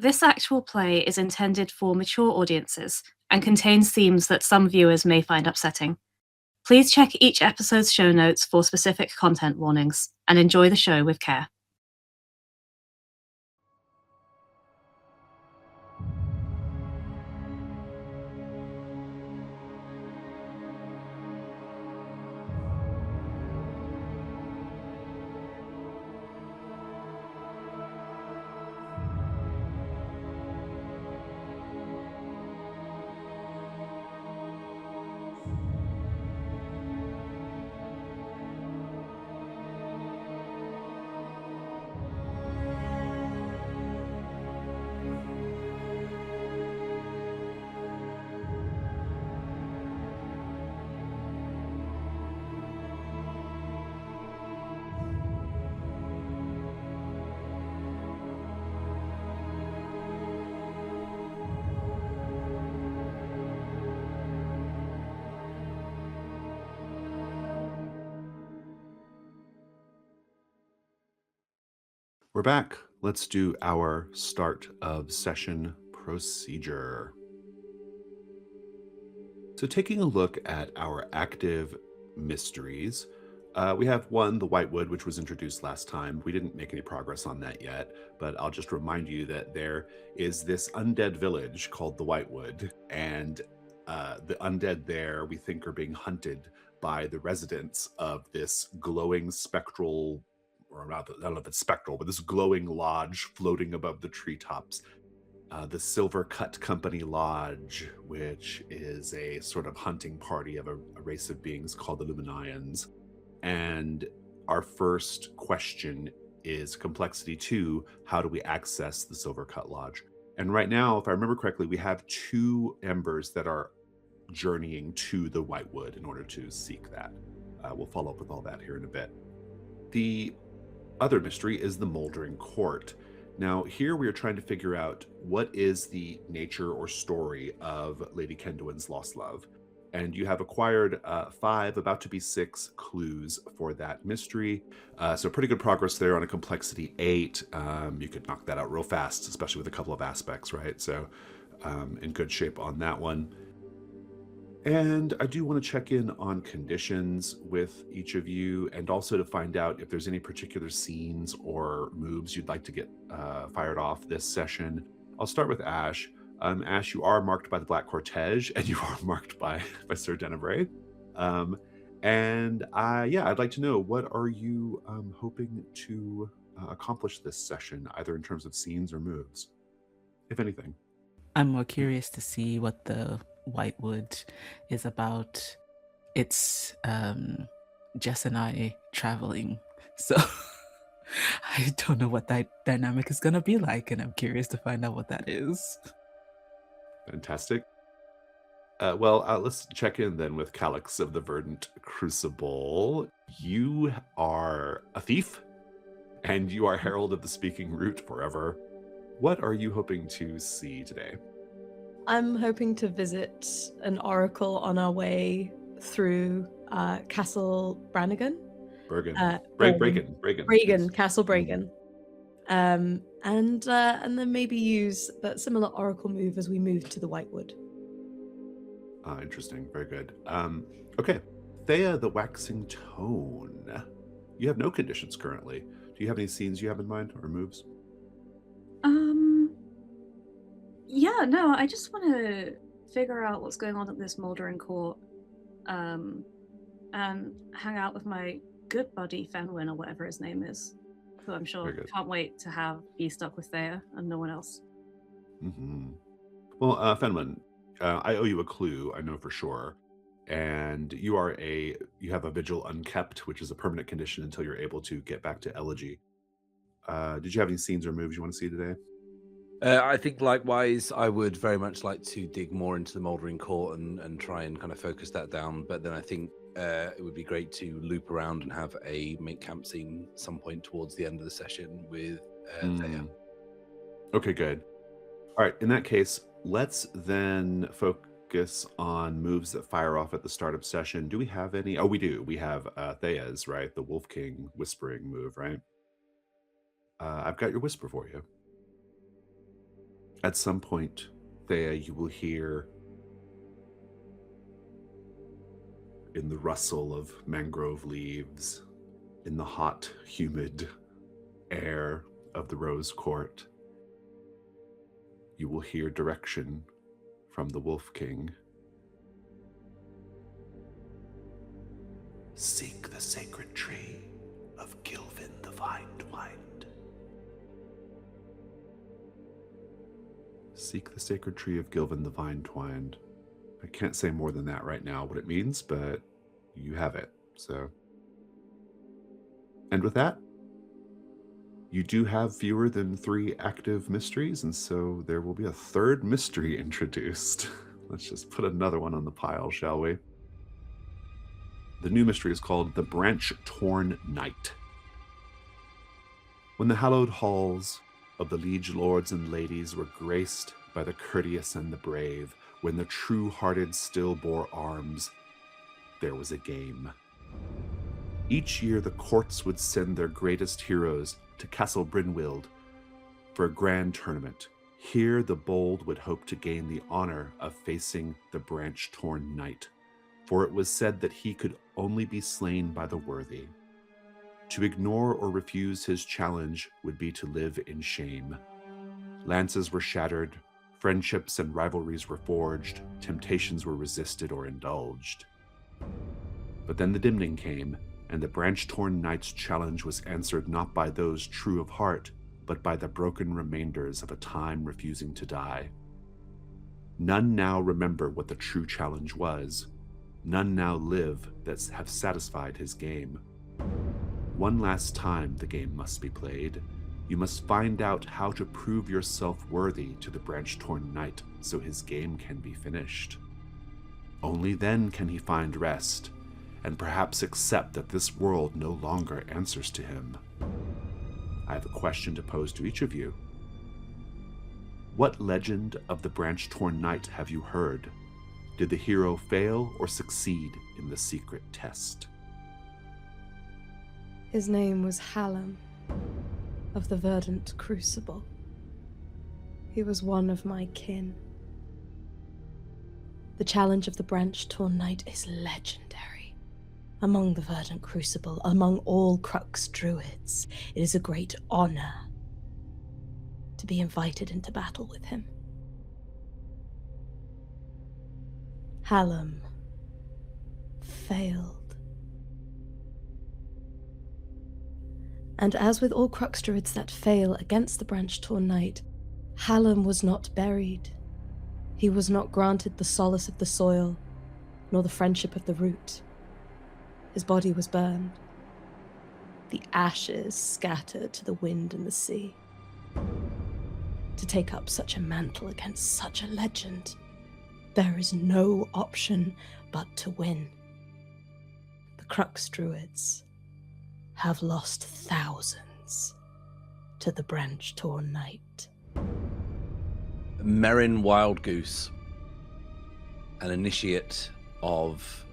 This actual play is intended for mature audiences and contains themes that some viewers may find upsetting. Please check each episode's show notes for specific content warnings, and enjoy the show with care. We're back. Let's do our start of session procedure. So taking a look at our active mysteries, we have one, the Whitewood, which was introduced last time. We didn't make any progress on that yet, but I'll just remind you that there is this undead village called the Whitewood, and the undead there we think are being hunted by the residents of this glowing spectral, or not, I don't know if it's spectral, but this glowing lodge floating above the treetops. The Silver Cut Company Lodge, which is a sort of hunting party of a race of beings called the Luminians. And our first question is complexity 2, how do we access the Silver Cut Lodge? And right now, if I remember correctly, we have 2 embers that are journeying to the Whitewood in order to seek that. We'll follow up with all that here in a bit. The other mystery is the Moldering Court. Now, here we are trying to figure out what is the nature or story of Lady Kendwin's lost love. And you have acquired 5, about to be 6 clues for that mystery. So pretty good progress there on a complexity 8. You could knock that out real fast, especially with a couple of aspects, right? So in good shape on that one. And I do want to check in on conditions with each of you, and also to find out if there's any particular scenes or moves you'd like to get fired off this session. I'll start with Ash. Ash, you are marked by the Black Cortege, and you are marked by Sir Denebray. I'd like to know, what are you hoping to accomplish this session, either in terms of scenes or moves, if anything? I'm more curious to see what the Whitewood is about. It's Jess and I traveling, so I don't know what that dynamic is going to be like, and I'm curious to find out what that is. Fantastic. Let's check in then with Calyxe of the Verdant Crucible. You are a thief, and you are Herald of the Speaking Root forever. What are you hoping to see today? I'm hoping to visit an oracle on our way through Castle Brannigan. Bragan. Castle Bragan. And then maybe use that similar oracle move as we move to the Whitewood. Interesting. Very good. Okay. Theia, the Waxing Tone. You have no conditions currently. Do you have any scenes you have in mind or moves? Yeah, no, I just want to figure out what's going on at this Moldering Court, and hang out with my good buddy Fenwyn, or whatever his name is, who I'm sure can't wait to be stuck with Theia and no one else. Mm-hmm. Well, Fenwyn, I owe you a clue, I know for sure. And you have a Vigil Unkept, which is a permanent condition until you're able to get back to Elegiac. Did you have any scenes or moves you want to see today? I think likewise, I would very much like to dig more into the Moldering Court and try and kind of focus that down. But then I think it would be great to loop around and have a make camp scene some point towards the end of the session with Theia. Okay, good. All right, in that case, let's then focus on moves that fire off at the start of session. Do we have any? Oh, we do. We have Theia's, right? The Wolf King Whispering move, right? I've got your Whisper for you. At some point, Theia, you will hear in the rustle of mangrove leaves, in the hot, humid air of the Rose Court, you will hear direction from the Wolf King. Seek the sacred tree of Gilvin the Vine-Twined. Seek the sacred tree of Gilvin the Vine-Twined. I can't say more than that right now what it means, but you have it, so. And with that, you do have fewer than 3 active mysteries, and so there will be a third mystery introduced. Let's just put another one on the pile, shall we? The new mystery is called The Branch-Torn Knight. When the hallowed halls of the liege lords and ladies were graced by the courteous and the brave, when the true-hearted still bore arms, there was a game. Each year the courts would send their greatest heroes to Castle Brynwild for a grand tournament. Here the bold would hope to gain the honor of facing the Branch-Torn Knight, for it was said that he could only be slain by the worthy. To ignore or refuse his challenge would be to live in shame. Lances were shattered, friendships and rivalries were forged, temptations were resisted or indulged. But then the Dimning came, and the Branch-Torn Knight's challenge was answered not by those true of heart, but by the broken remainders of a time refusing to die. None now remember what the true challenge was. None now live that have satisfied his game. One last time the game must be played. You must find out how to prove yourself worthy to the Branch-Torn Knight so his game can be finished. Only then can he find rest, and perhaps accept that this world no longer answers to him. I have a question to pose to each of you. What legend of the Branch-Torn Knight have you heard? Did the hero fail or succeed in the secret test? His name was Hallam, of the Verdant Crucible. He was one of my kin. The challenge of the Branch-Torn Knight is legendary. Among the Verdant Crucible, among all Crux druids, it is a great honor to be invited into battle with him. Hallam failed. And as with all Crux druids that fail against the Branch-Torn Knight, Hallam was not buried. He was not granted the solace of the soil, nor the friendship of the root. His body was burned, the ashes scattered to the wind and the sea. To take up such a mantle against such a legend, there is no option but to win. The Crux druids have lost thousands to the Branch-Torn Knight. Merrin Wildgoose, an initiate of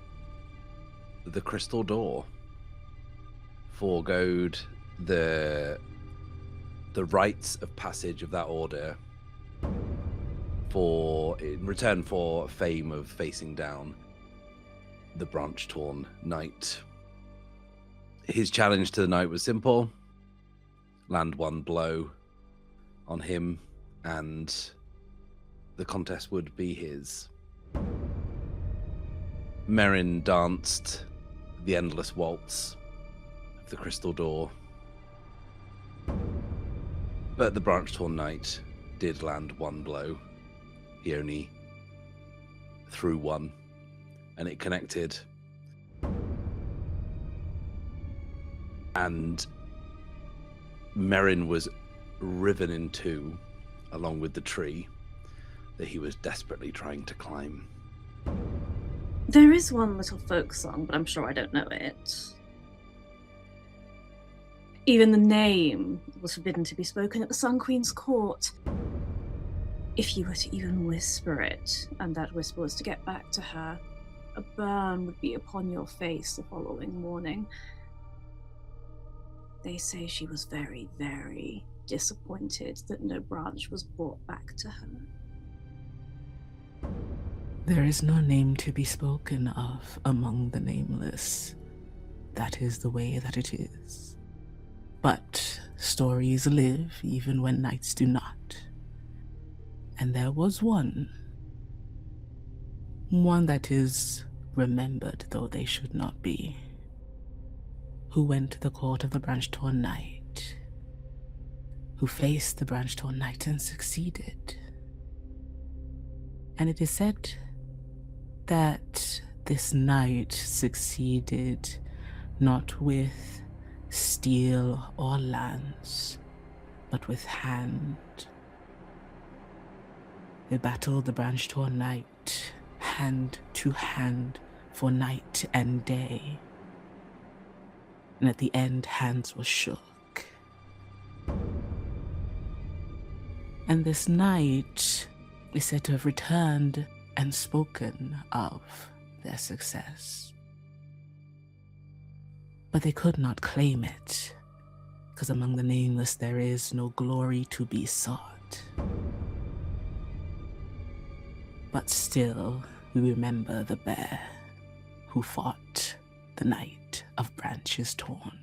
the Crystal Door, foregoed the rites of passage of that order in return for fame of facing down the Branch-Torn Knight. His challenge to the knight was simple: land one blow on him and the contest would be his. Merrin danced the endless waltz of the Crystal Door, but the Branch-Torn Knight did land one blow. He only threw one, and it connected. And Merrin was riven in two, along with the tree that he was desperately trying to climb. There is one little folk song, but I'm sure I don't know it. Even the name was forbidden to be spoken at the Sun Queen's court. If you were to even whisper it, and that whisper was to get back to her, a burn would be upon your face the following morning. They say she was very, very disappointed that no branch was brought back to her. There is no name to be spoken of among the nameless. That is the way that it is. But stories live even when knights do not. And there was one that is remembered, though they should not be, who went to the court of the branch-torn knight, who faced the branch-torn knight and succeeded. And it is said that this knight succeeded not with steel or lance, but with hand. They battled the branch-torn knight, hand to hand, for night and day. And at the end, hands were shook. And this knight is said to have returned and spoken of their success. But they could not claim it, because among the nameless there is no glory to be sought. But still, we remember the bear who fought the Knight of Branches Torn.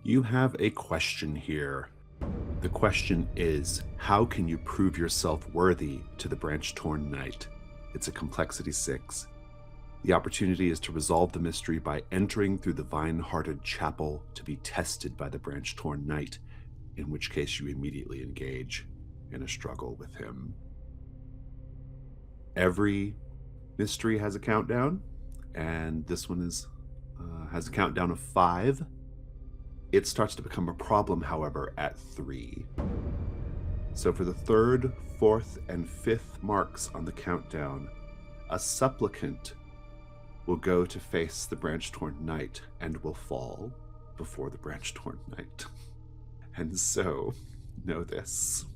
You have a question here. The question is, how can you prove yourself worthy to the Branch-Torn Knight? It's a complexity 6. The opportunity is to resolve the mystery by entering through the vine-hearted chapel to be tested by the Branch-Torn Knight, in which case you immediately engage in a struggle with him. Every mystery has a countdown, and this one has a countdown of 5. It starts to become a problem, however, at 3. So for the 3rd, 4th, and 5th marks on the countdown, a supplicant will go to face the Branch-Torn Knight and will fall before the Branch-Torn Knight. And so, know this.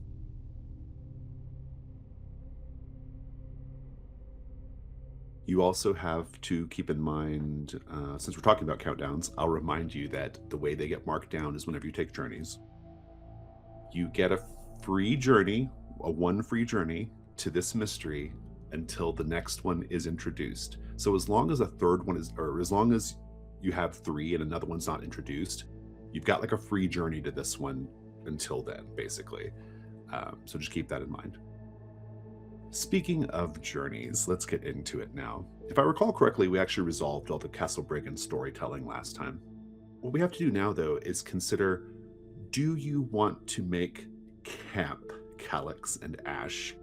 You also have to keep in mind, since we're talking about countdowns, I'll remind you that the way they get marked down is whenever you take journeys. You get a free journey, a 1 free journey to this mystery until the next one is introduced. So as long as a third one is, or as long as you have 3 and another one's not introduced, you've got like a free journey to this one until then, basically. So just keep that in mind. Speaking of journeys, let's get into it now. If I recall correctly, we actually resolved all the Castle Brigand storytelling last time. What we have to do now, though, is consider, do you want to make camp, Calyxe and Ash?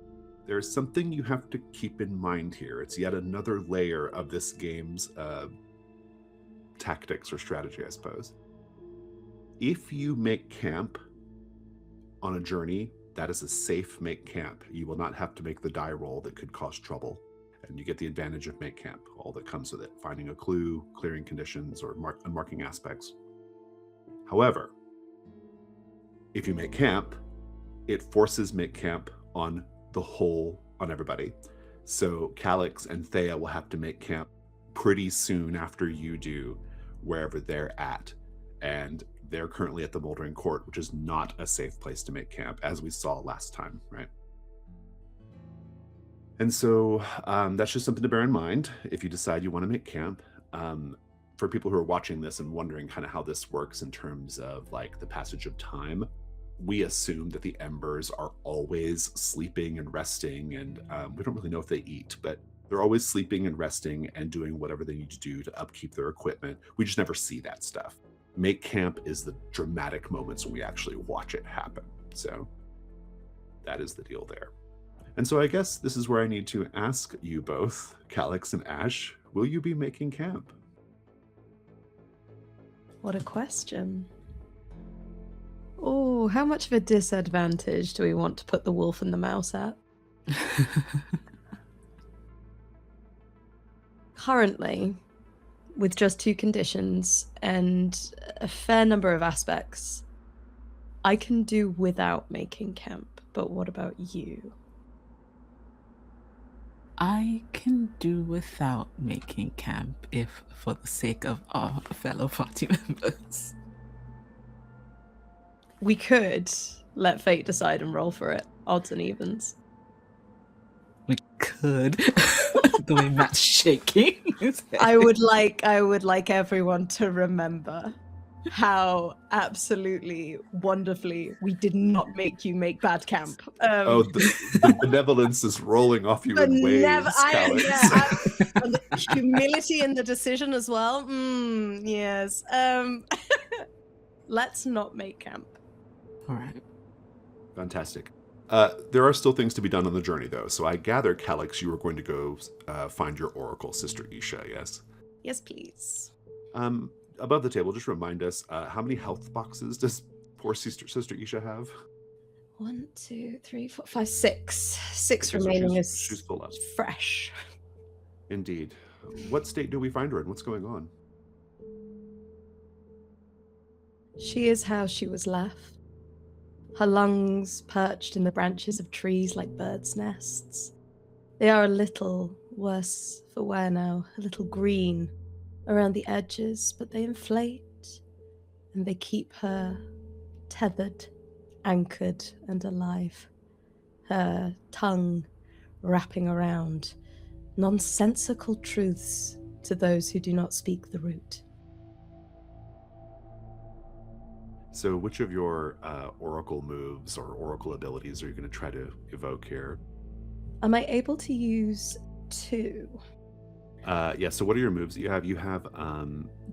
There's something you have to keep in mind here. It's yet another layer of this game's tactics or strategy, I suppose. If you make camp on a journey, that is a safe make camp. You will not have to make the die roll that could cause trouble. And you get the advantage of make camp, all that comes with it, finding a clue, clearing conditions, or unmarking aspects. However, if you make camp, it forces make camp on the whole, on everybody. So Calyxe and Theia will have to make camp pretty soon after you do, wherever they're at. And they're currently at the Moldering Court, which is not a safe place to make camp, as we saw last time, right? And so that's just something to bear in mind if you decide you want to make camp. For people who are watching this and wondering kind of how this works in terms of like the passage of time, we assume that the embers are always sleeping and resting, and we don't really know if they eat, but they're always sleeping and resting and doing whatever they need to do to upkeep their equipment. We just never see that stuff. Make camp is the dramatic moments when we actually watch it happen. So that is the deal there. And so I guess this is where I need to ask you both, Calyxe and Ash, will you be making camp? What a question. Oh, how much of a disadvantage do we want to put the wolf and the mouse at? Currently, with just 2 conditions and a fair number of aspects, I can do without making camp. But what about you? I can do without making camp if for the sake of our fellow party members. We could let fate decide and roll for it. Odds and evens. We could. The way Matt's shaking his head. I would like everyone to remember how absolutely wonderfully we did not make you make bad camp. The benevolence is rolling off you in waves, Calyxe. And the humility in the decision as well. Yes. Let's not make camp. All right. Fantastic. There are still things to be done on the journey, though. So I gather, Calyxe, you were going to go find your oracle, Sister Isha, yes? Yes, please. Above the table, just remind us, how many health boxes does poor Sister Isha have? 1, 2, 3, 4, 5, 6. 6 Okay, so remaining she's full up. fresh. Indeed. What state do we find her in? What's going on? She is how she was left. Her lungs perched in the branches of trees like birds' nests. They are a little worse for wear now, a little green around the edges, but they inflate and they keep her tethered, anchored, and alive. Her tongue wrapping around nonsensical truths to those who do not speak the root. So which of your oracle moves or oracle abilities are you going to try to evoke here? Am I able to use 2? Yeah, so what are your moves that you have? You have...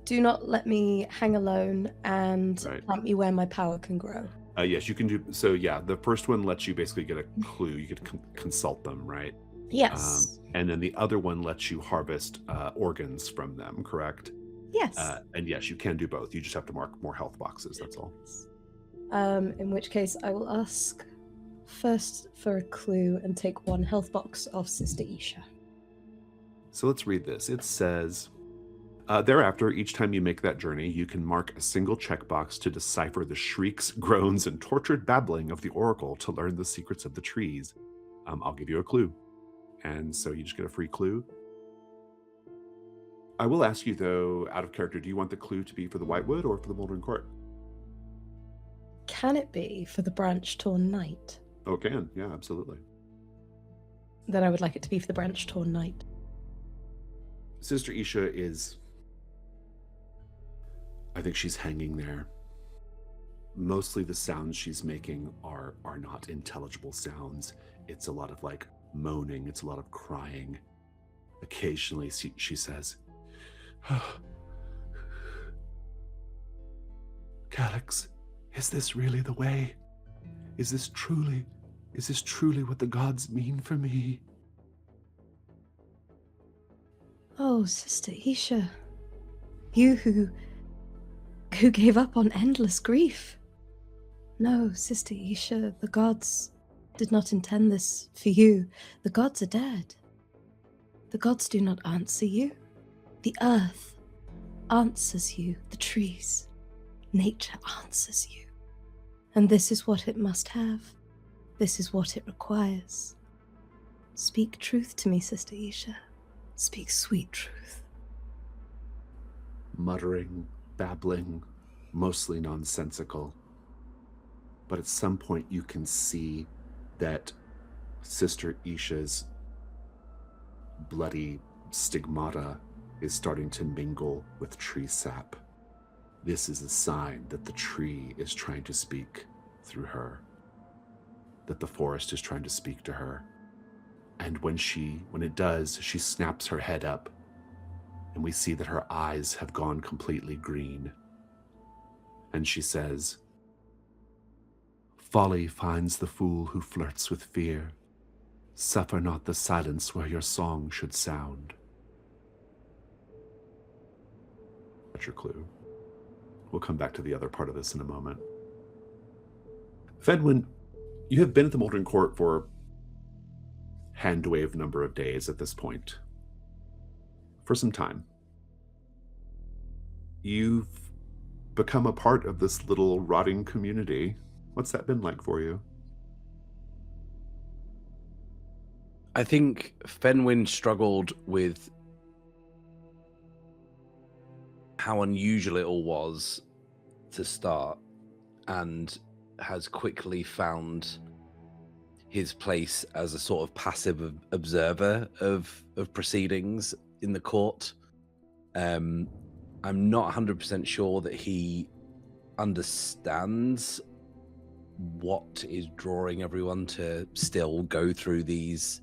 Do not let me hang alone and Right. plant me where my power can grow. yes, you can do... So yeah, the first one lets you basically get a clue. You could consult them, right? Yes. And then the other one lets you harvest organs from them, correct? Yes. And yes, you can do both. You just have to mark more health boxes, that's all. In which case, I will ask first for a clue and take 1 health box of Sister Isha. So let's read this. It says, thereafter, each time you make that journey, you can mark a single checkbox to decipher the shrieks, groans, and tortured babbling of the oracle to learn the secrets of the trees. I'll give you a clue. And so you just get a free clue. I will ask you, though, out of character, do you want the clue to be for the Whitewood or for the Moldering Court? Can it be for the branch-torn knight? Oh, it can. Yeah, absolutely. Then I would like it to be for the branch-torn knight. Sister Isha is... I think she's hanging there. Mostly the sounds she's making are not intelligible sounds. It's a lot of, like, moaning. It's a lot of crying. Occasionally, she says... Calyxe, is this really the way? Is this truly what the gods mean for me? Oh, Sister Isha, you who gave up on endless grief. No, Sister Isha, the gods did not intend this for you. The gods are dead. The gods do not answer you. The earth answers you, the trees. Nature answers you. And this is what it must have. This is what it requires. Speak truth to me, Sister Isha. Speak sweet truth. Muttering, babbling, mostly nonsensical. But at some point you can see that Sister Isha's bloody stigmata is starting to mingle with tree sap. This is a sign that the tree is trying to speak through her, that the forest is trying to speak to her. And when it does, she snaps her head up, and we see that her eyes have gone completely green. And she says, "Folly finds the fool who flirts with fear. Suffer not the silence where your song should sound." That's your clue. We'll come back to the other part of this in a moment. Fenwyn, you have been at the Moldering Court for hand-wave number of days at this point. For some time. You've become a part of this little rotting community. What's that been like for you? I think Fenwyn struggled with how unusual it all was to start, and has quickly found his place as a sort of passive observer of proceedings in the court. I'm not 100% sure that he understands what is drawing everyone to still go through these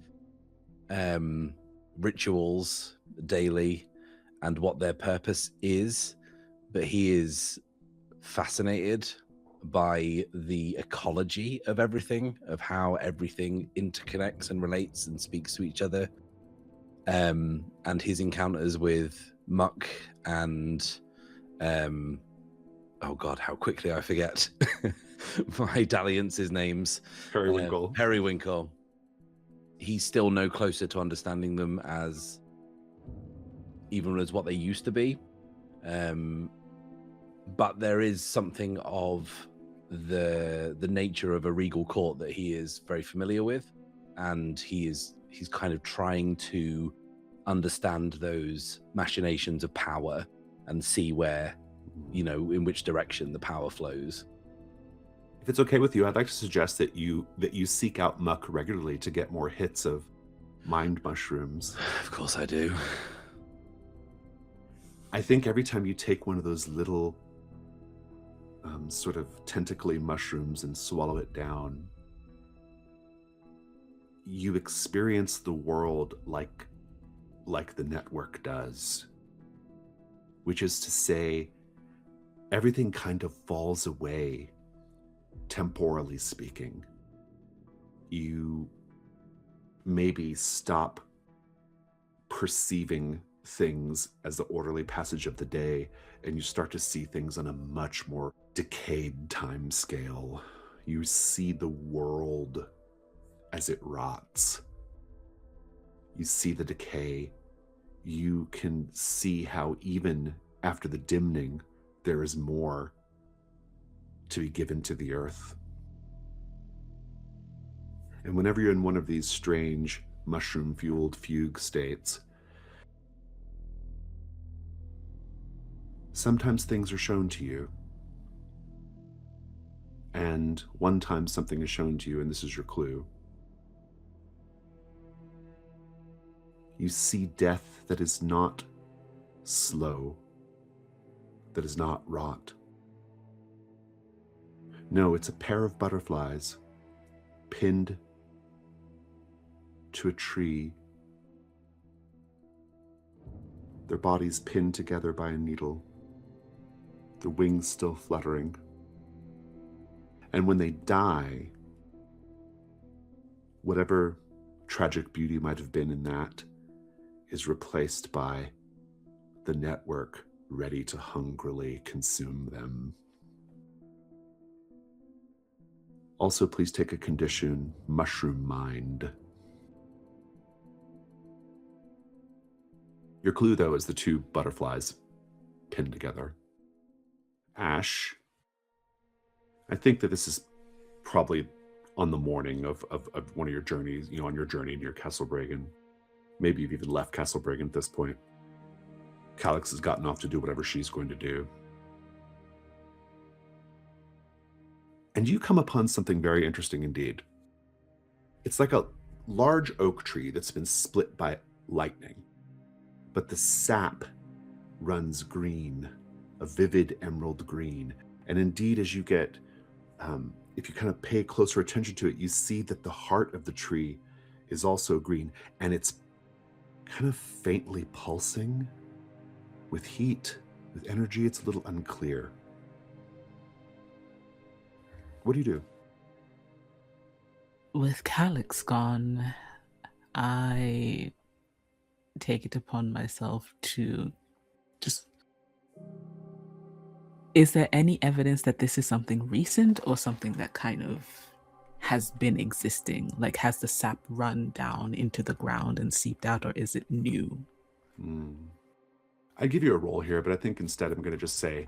rituals daily and what their purpose is, but he is fascinated by the ecology of everything, of how everything interconnects and relates and speaks to each other, and his encounters with Muck and oh god, how quickly I forget my dalliance's names. Periwinkle. Periwinkle. He's still no closer to understanding them as even as what they used to be. But there is something of the nature of a regal court that he is very familiar with, and he's kind of trying to understand those machinations of power and see where, in which direction the power flows. If it's okay with you, I'd like to suggest that you seek out Muck regularly to get more hits of mind mushrooms. Of course I do. I think every time you take one of those little sort of tentacly mushrooms and swallow it down, you experience the world like the network does, which is to say, everything kind of falls away, temporally speaking. You maybe stop perceiving things as the orderly passage of the day, and you start to see things on a much more decayed time scale. You see the world as it rots. You see the decay. You can see how even after the dimning, there is more to be given to the earth. And whenever you're in one of these strange mushroom-fueled fugue states, sometimes things are shown to you. And one time something is shown to you, and this is your clue. You see death that is not slow, that is not wrought. No, it's a pair of butterflies pinned to a tree, their bodies pinned together by a needle, the wings still fluttering. And when they die, whatever tragic beauty might have been in that is replaced by the network ready to hungrily consume them. Also, please take a condition, Mushroom Mind. Your clue, though, is the two butterflies pinned together. Ash, I think that this is probably on the morning of one of your journeys, on your journey near Castle Bragan. Maybe you've even left Castle Bragan at this point. Calyxe has gotten off to do whatever she's going to do. And you come upon something very interesting indeed. It's like a large oak tree that's been split by lightning, but the sap runs green, a vivid emerald green. And indeed, as you get, if you kind of pay closer attention to it, you see that the heart of the tree is also green, and it's kind of faintly pulsing with heat, with energy. It's a little unclear. What do you do? With Calyxe gone, I take it upon myself to just... Is there any evidence that this is something recent or something that kind of has been existing? Like, has the sap run down into the ground and seeped out, or is it new? I'd give you a roll here, but I think instead I'm going to just say,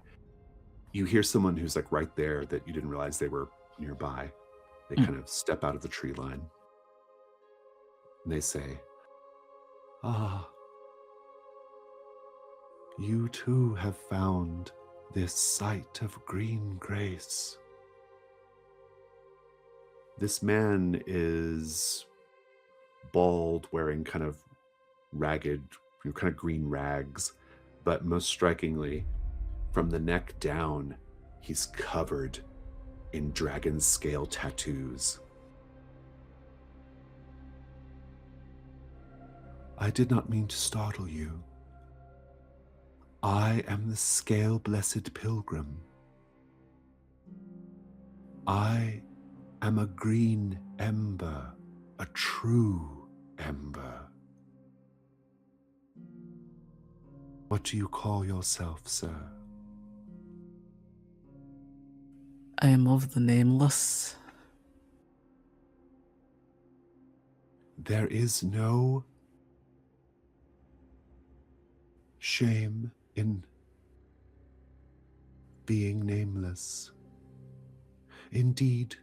you hear someone who's like right there that you didn't realize they were nearby. They kind of step out of the tree line. And they say, "Ah, you too have found this site of green grace. This man is bald, wearing kind of ragged, kind of green rags, but most strikingly, from the neck down, he's covered in dragon scale tattoos. I did not mean to startle you. I am the scale-blessed pilgrim. I am a green ember, a true ember. What do you call yourself, sir? I am of the nameless. There is no shame in being nameless. Indeed,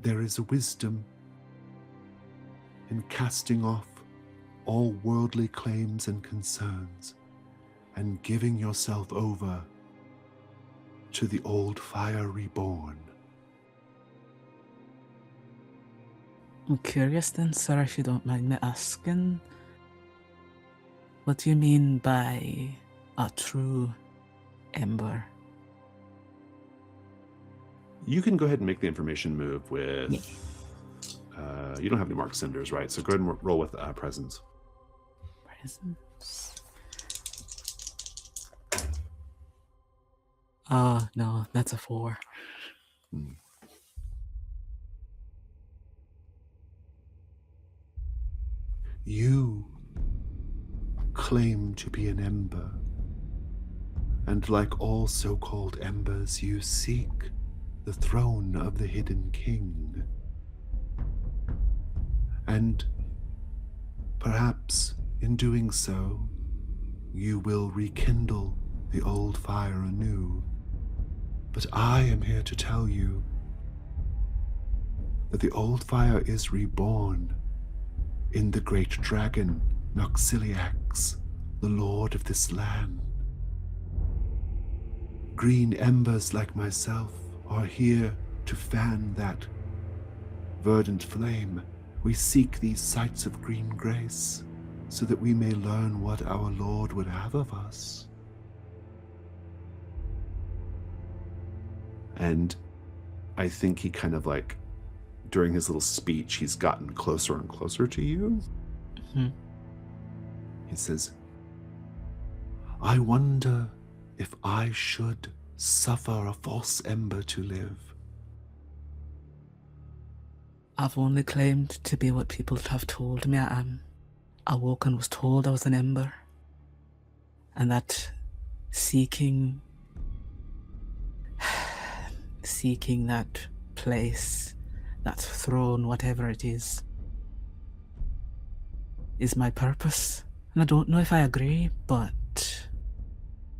there is a wisdom in casting off all worldly claims and concerns and giving yourself over to the old fire reborn. I'm curious then, sir, if you don't mind me asking. What do you mean by a true ember? You can go ahead and make the information move with... Yeah. You don't have any marked cinders, right? So go ahead and roll with presence. Presence. Oh, no, that's a 4. You claim to be an ember, and like all so-called embers, you seek the throne of the hidden king. And perhaps in doing so, you will rekindle the old fire anew. But I am here to tell you that the old fire is reborn in the great dragon, Noxiliax, the lord of this land. Green embers like myself are here to fan that verdant flame. We seek these sights of green grace so that we may learn what our Lord would have of us. And I think he kind of like, during his little speech, he's gotten closer and closer to you. Mm-hmm. He says, I wonder if I should suffer a false ember to live. I've only claimed to be what people have told me I am. I woke and was told I was an ember. And that seeking that place, that throne, whatever it is my purpose. And I don't know if I agree, but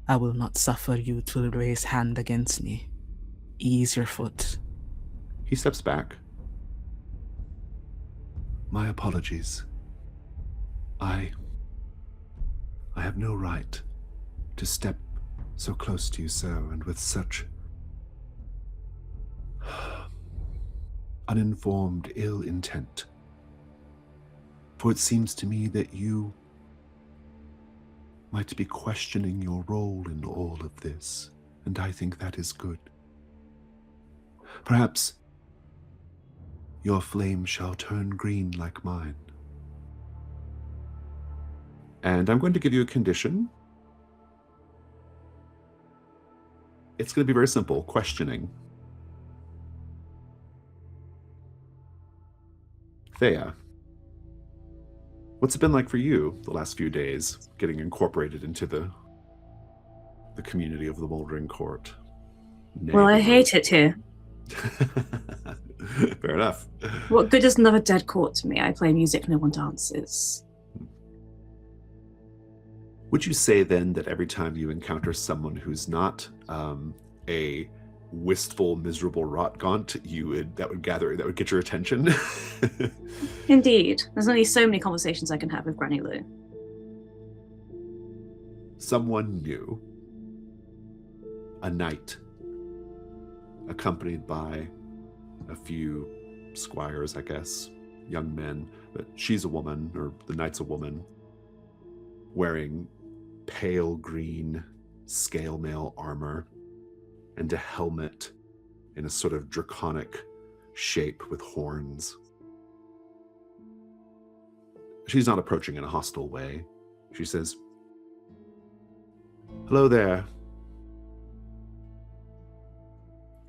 I will not suffer you to raise hand against me. Ease your foot. He steps back. My apologies. I have no right to step so close to you, sir, and with such uninformed ill intent. For it seems to me that you might be questioning your role in all of this, and I think that is good. Perhaps your flame shall turn green like mine. And I'm going to give you a condition. It's going to be very simple, questioning. Theia, what's it been like for you the last few days, getting incorporated into the community of the Mouldering Court? Well, I hate it here. Fair enough. What good is another dead court to me? I play music, no one dances. Would you say then that every time you encounter someone who's not a wistful, miserable rotgaunt, that would get your attention? Indeed. There's only so many conversations I can have with Granny Lou. Someone new. A knight. Accompanied by a few squires, I guess, young men, but she's a woman, or the knight's a woman, wearing pale green scale mail armor and a helmet in a sort of draconic shape with horns. She's not approaching in a hostile way. She says, "Hello there."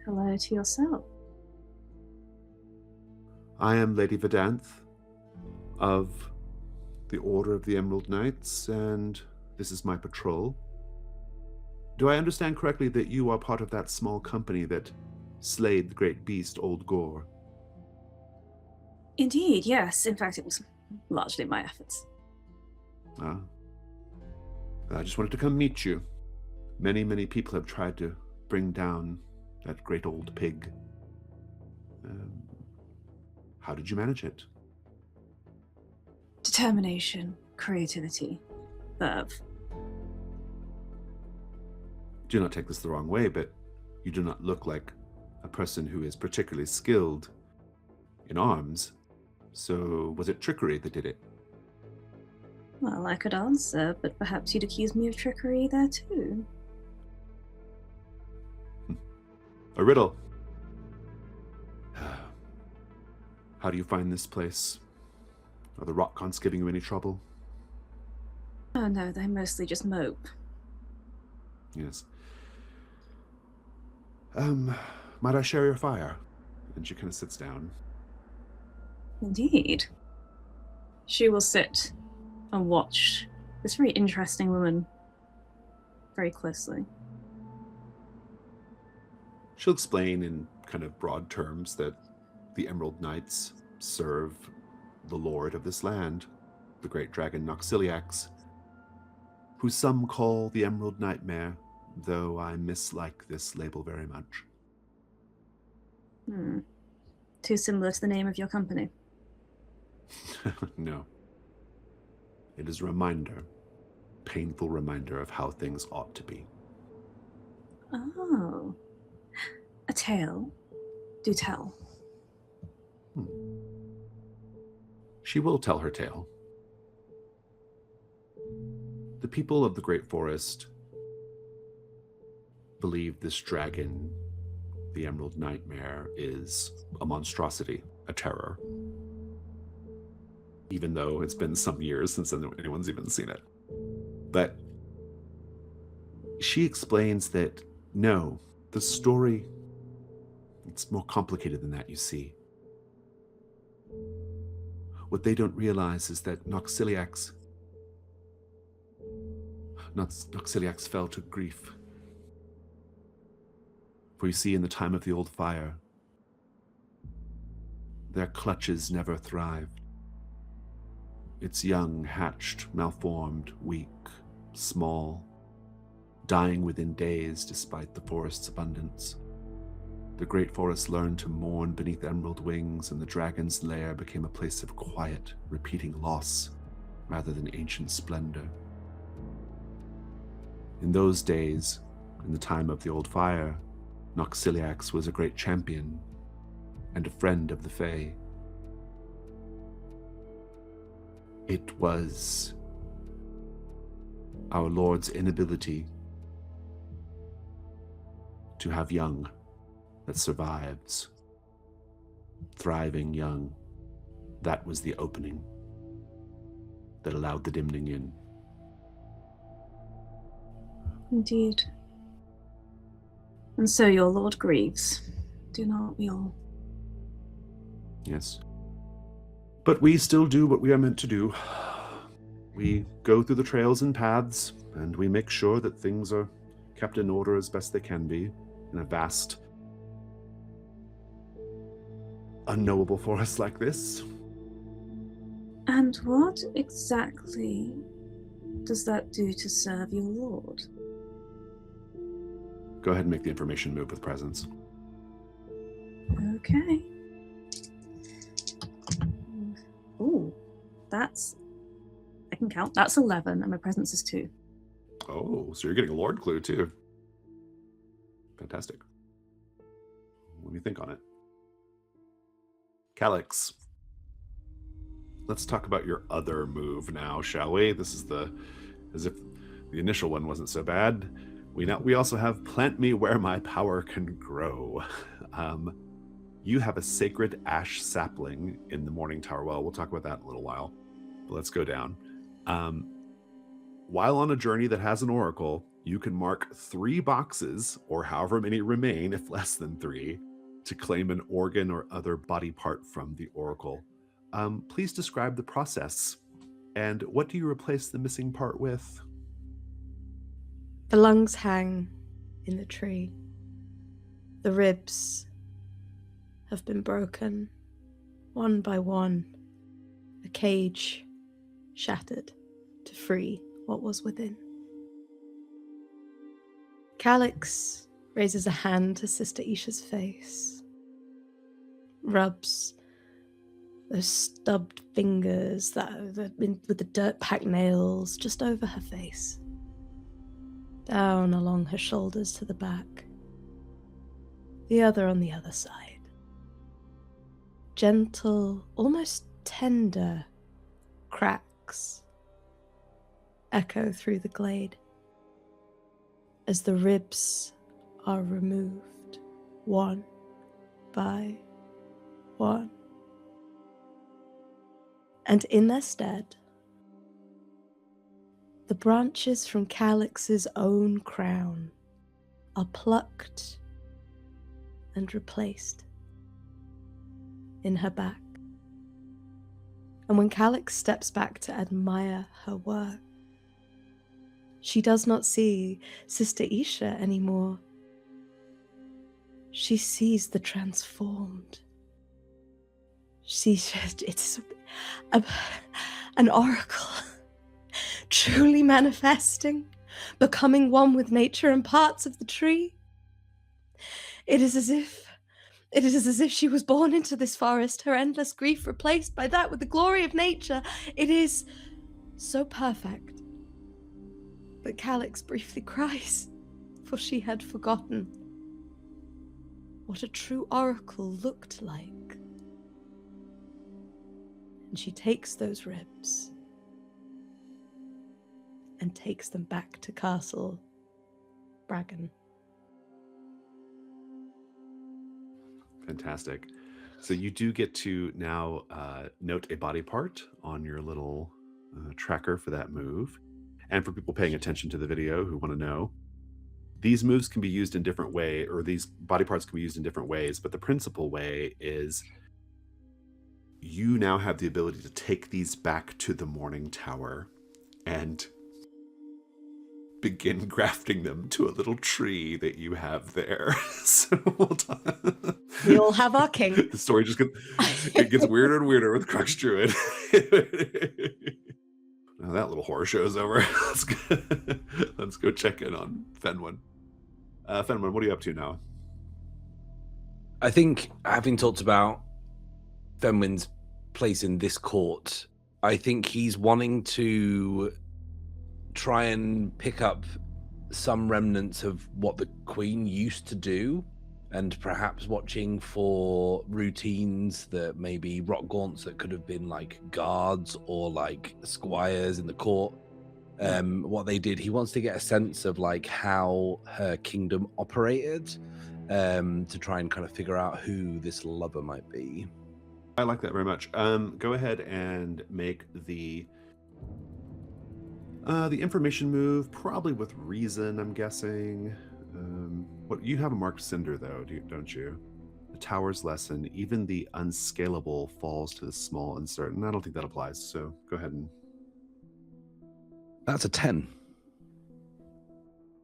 Hello to yourself. I am Lady Verdant of the Order of the Emerald Knights, and this is my patrol. Do I understand correctly that you are part of that small company that slayed the great beast, Old Gore? Indeed, yes. In fact, it was largely my efforts. Ah. I just wanted to come meet you. Many, many people have tried to bring down that great old pig. How did you manage it? Determination, creativity, verve. Do not take this the wrong way, but you do not look like a person who is particularly skilled in arms. So was it trickery that did it? Well, I could answer, but perhaps you'd accuse me of trickery there too. A riddle. How do you find this place? Are the rock cons giving you any trouble? Oh no, they mostly just mope. Yes. Might I share your fire? And she kind of sits down. Indeed. She will sit and watch this very interesting woman very closely. She'll explain in kind of broad terms that the Emerald Knights serve the lord of this land, the great dragon Noxiliax, who some call the Emerald Nightmare, though I mislike this label very much. Too similar to the name of your company. No. It is a reminder, painful reminder of how things ought to be. Oh. A tale. Do tell. She will tell her tale. The people of the Great Forest believe this dragon, the Emerald Nightmare, is a monstrosity, a terror. Even though it's been some years since anyone's even seen it. But she explains that, no, the story, it's more complicated than that, you see. What they don't realize is that Noxiliax fell to grief. For you see, in the time of the old fire, their clutches never thrived. Its young hatched, malformed, weak, small, dying within days despite the forest's abundance. The great forest learned to mourn beneath emerald wings, and the dragon's lair became a place of quiet, repeating loss rather than ancient splendor. In those days, in the time of the old fire, Noxiliax was a great champion and a friend of the Fae. It was our Lord's inability to have young that survives, thriving young. That was the opening that allowed the Dimning in. Indeed. And so your Lord grieves. Do not we all? Yes. But we still do what we are meant to do. We go through the trails and paths, and we make sure that things are kept in order as best they can be in a vast, unknowable forest like this. And what exactly does that do to serve your Lord? Go ahead and make the information move with presence. Okay. Ooh, I can count. That's 11, and my presence is 2. Oh, so you're getting a Lord clue too. Fantastic. What do you think on it? Calyxe. Let's talk about your other move now, shall we? This is as if the initial one wasn't so bad. We also have plant me where my power can grow. You have a sacred ash sapling in the Morning Tower. Well, we'll talk about that in a little while. But let's go down. While on a journey that has an oracle, you can mark 3 boxes, or however many remain, if less than 3, to claim an organ or other body part from the oracle. Please describe the process. And what do you replace the missing part with? The lungs hang in the tree. The ribs have been broken, one by one. A cage shattered to free what was within. Calyxe raises a hand to Sister Isha's face, rubs those stubbed fingers with the dirt-packed nails just over her face, down along her shoulders to the back, the other on the other side. Gentle, almost tender cracks echo through the glade as the ribs are removed one by one. And in their stead, the branches from Calyxe's own crown are plucked and replaced in her back. And when Calyxe steps back to admire her work, she does not see Sister Isha anymore. She sees the transformed. It's an oracle, truly manifesting, becoming one with nature and parts of the tree. It is as if she was born into this forest, her endless grief replaced by that with the glory of nature. It is so perfect that Calyxe briefly cries, for she had forgotten what a true oracle looked like. And she takes those ribs and takes them back to Castle Bragan. Fantastic. So you do get to now note a body part on your little tracker for that move. And for people paying attention to the video who want to know, these moves can be used in different ways, or these body parts can be used in different ways, but the principal way is you now have the ability to take these back to the Morning Tower and begin grafting them to a little tree that you have there. So we all have our king. The story just gets weirder and weirder with Crux Druid. Now that little horror show's over. Let's go check in on Fenwyn. Fenwyn, what are you up to now? I think, having talked about Fenwyn's place in this court, I think he's wanting to try and pick up some remnants of what the Queen used to do, and perhaps watching for routines that maybe rock gaunts that could have been like guards or like squires in the court. What they did, he wants to get a sense of like how her kingdom operated, to try and kind of figure out who this lover might be. I like that very much. Go ahead and make the information move, probably with reason, I'm guessing. What you have a marked cinder though, don't you? The tower's lesson, even the unscalable falls to the small uncertain. I don't think that applies, so go ahead and... That's a 10.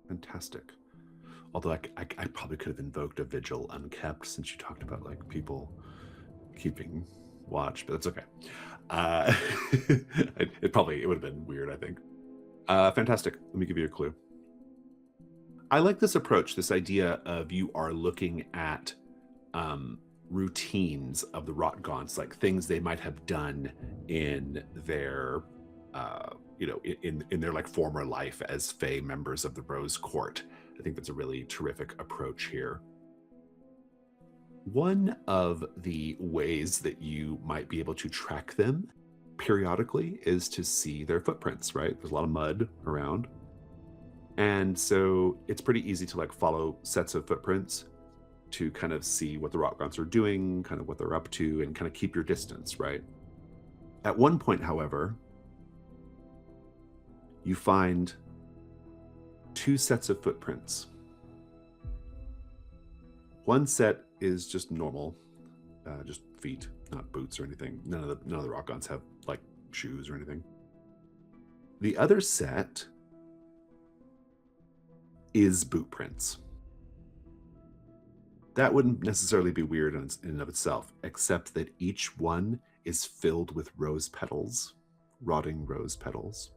Fantastic. Although I probably could have invoked a vigil unkept, since you talked about like people keeping watch, but that's okay. It would have been weird, I think. Fantastic. Let me give you a clue. I like this approach, this idea of you are looking at routines of the rot gaunts, like things they might have done in their in their like former life as Fae members of the Rose Court. I think that's a really terrific approach here. One of the ways that you might be able to track them periodically is to see their footprints, right? There's a lot of mud around. And so it's pretty easy to like follow sets of footprints to kind of see what the rock grunts are doing, kind of what they're up to, and kind of keep your distance, right? At one point, however, you find 2 sets of footprints. One set is just normal, just feet, not boots or anything. None of the rock grunts have like shoes or anything. The other set is boot prints. That wouldn't necessarily be weird in and of itself, except that each one is filled with rose petals, rotting rose petals.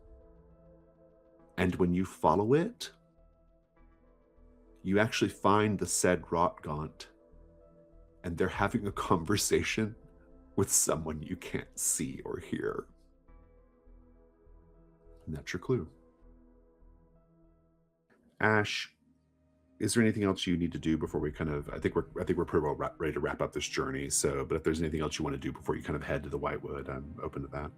And when you follow it, you actually find the said rot gaunt, and they're having a conversation with someone you can't see or hear. And that's your clue. Ash, is there anything else you need to do before we kind of, I think we're pretty well ready to wrap up this journey. So, but if there's anything else you want to do before you kind of head to the Whitewood, I'm open to that.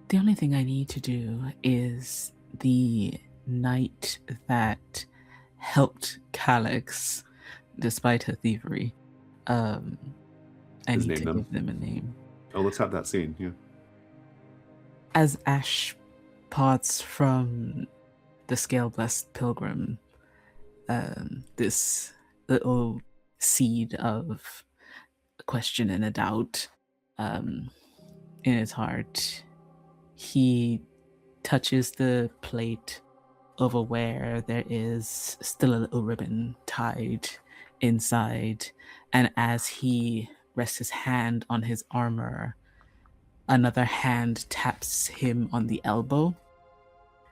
The only thing I need to do is the knight that helped Calyxe despite her thievery. I Just need to name them. give them a name. Oh, let's have that scene. Yeah. As Ash parts from the Scale-Blessed Pilgrim, this little seed of a question and a doubt in his heart, he touches the plate over where there is still a little ribbon tied inside, and as he rests his hand on his armor, another hand taps him on the elbow,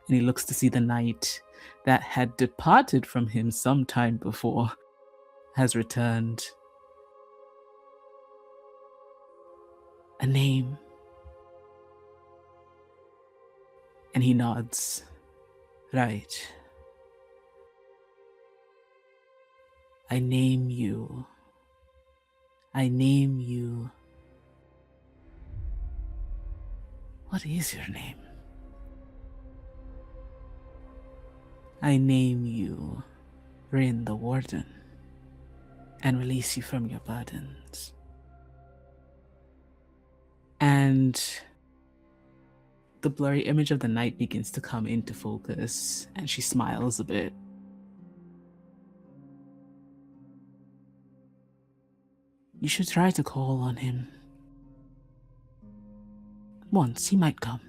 and he looks to see the knight that had departed from him some time before has returned. A name. And he nods. Right. I name you. I name you. What is your name? I name you Wren the Warden and release you from your burdens. And the blurry image of the knight begins to come into focus, and she smiles a bit. You should try to call on him. Once he might come.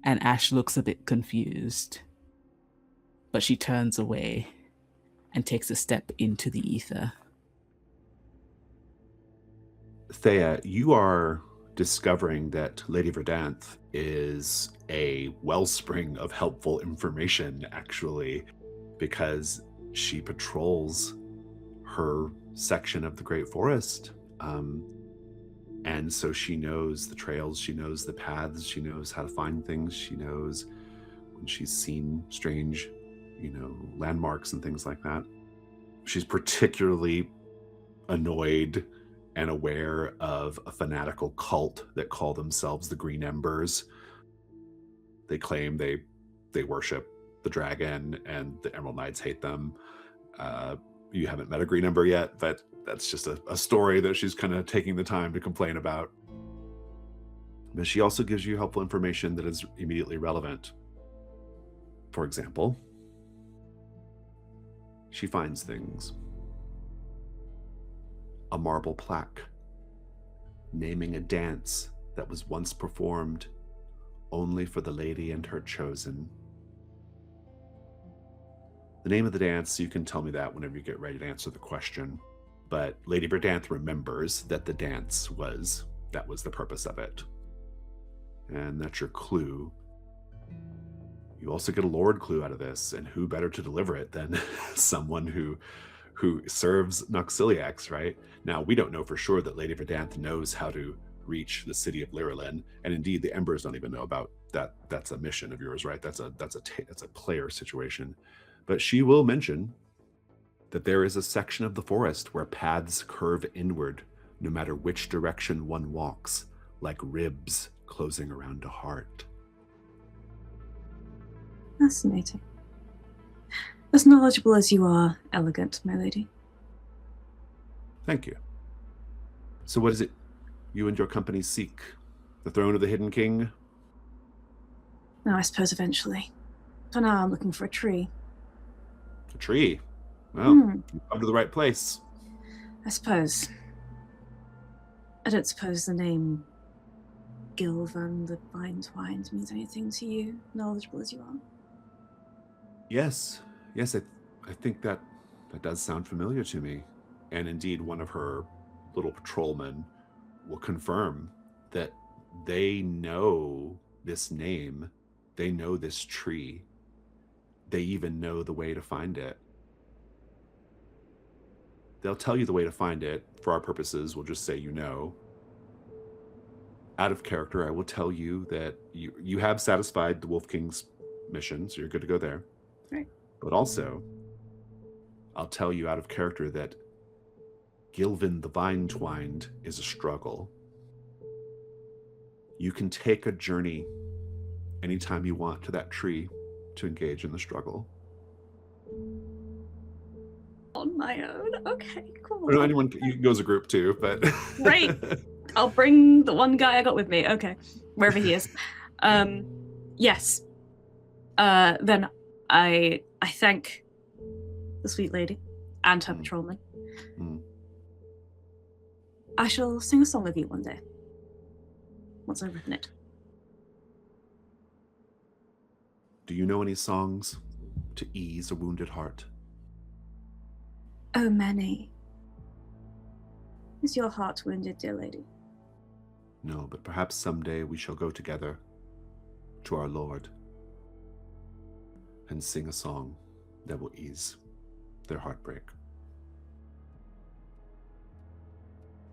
And Ash looks a bit confused, but she turns away and takes a step into the ether. Theia, you are discovering that Lady Verdant is a wellspring of helpful information, actually, because she patrols her section of the Great Forest. And so she knows the trails, she knows the paths, she knows how to find things, she knows when she's seen strange, landmarks and things like that. She's particularly annoyed and aware of a fanatical cult that call themselves the Green Embers. They claim they worship the dragon, and the Emerald Knights hate them. You haven't met a Green Ember yet, but that's just a story that she's kind of taking the time to complain about. But she also gives you helpful information that is immediately relevant. For example, she finds things. A marble plaque naming a dance that was once performed only for the lady and her chosen. The name of the dance, you can tell me that whenever you get ready to answer the question, but Lady Verdant remembers that the dance was the purpose of it. And that's your clue. You also get a Lord clue out of this, and who better to deliver it than someone who serves Noxiliacs, right? Now, we don't know for sure that Lady Verdant knows how to reach the city of Lyrillin, and indeed the Embers don't even know about that. That's a mission of yours, right? That's a player situation. But she will mention that there is a section of the forest where paths curve inward, no matter which direction one walks, like ribs closing around a heart. Fascinating. As knowledgeable as you are elegant, my lady. Thank you. So what is it you and your company seek? The throne of the Hidden King? No, I suppose eventually. For now, I'm looking for a tree. A tree? Well, you've come to the right place. I suppose. I don't suppose the name Gilvan the Vine-Twined means anything to you, knowledgeable as you are. Yes, I think that does sound familiar to me. And indeed, one of her little patrolmen will confirm that they know this name, they know this tree, they even know the way to find it. They'll tell you the way to find it. For our purposes, we'll just say you know. Out of character, I will tell you that you have satisfied the Wolf King's mission, so you're good to go there. Right. But also, I'll tell you out of character that Gilvan the Vine-Twined is a struggle. You can take a journey anytime you want to that tree to engage in the struggle. On my own? Okay, cool. Or no, anyone, you can go as a group too, but... Right. I'll bring the one guy I got with me. Okay. Wherever he is. Yes. Then I thank the sweet lady and her patrolman. I shall sing a song with you one day. Once I've written it. Do you know any songs to ease a wounded heart? Oh, many. Is your heart wounded, dear lady? No, but perhaps someday we shall go together to our Lord and sing a song that will ease their heartbreak.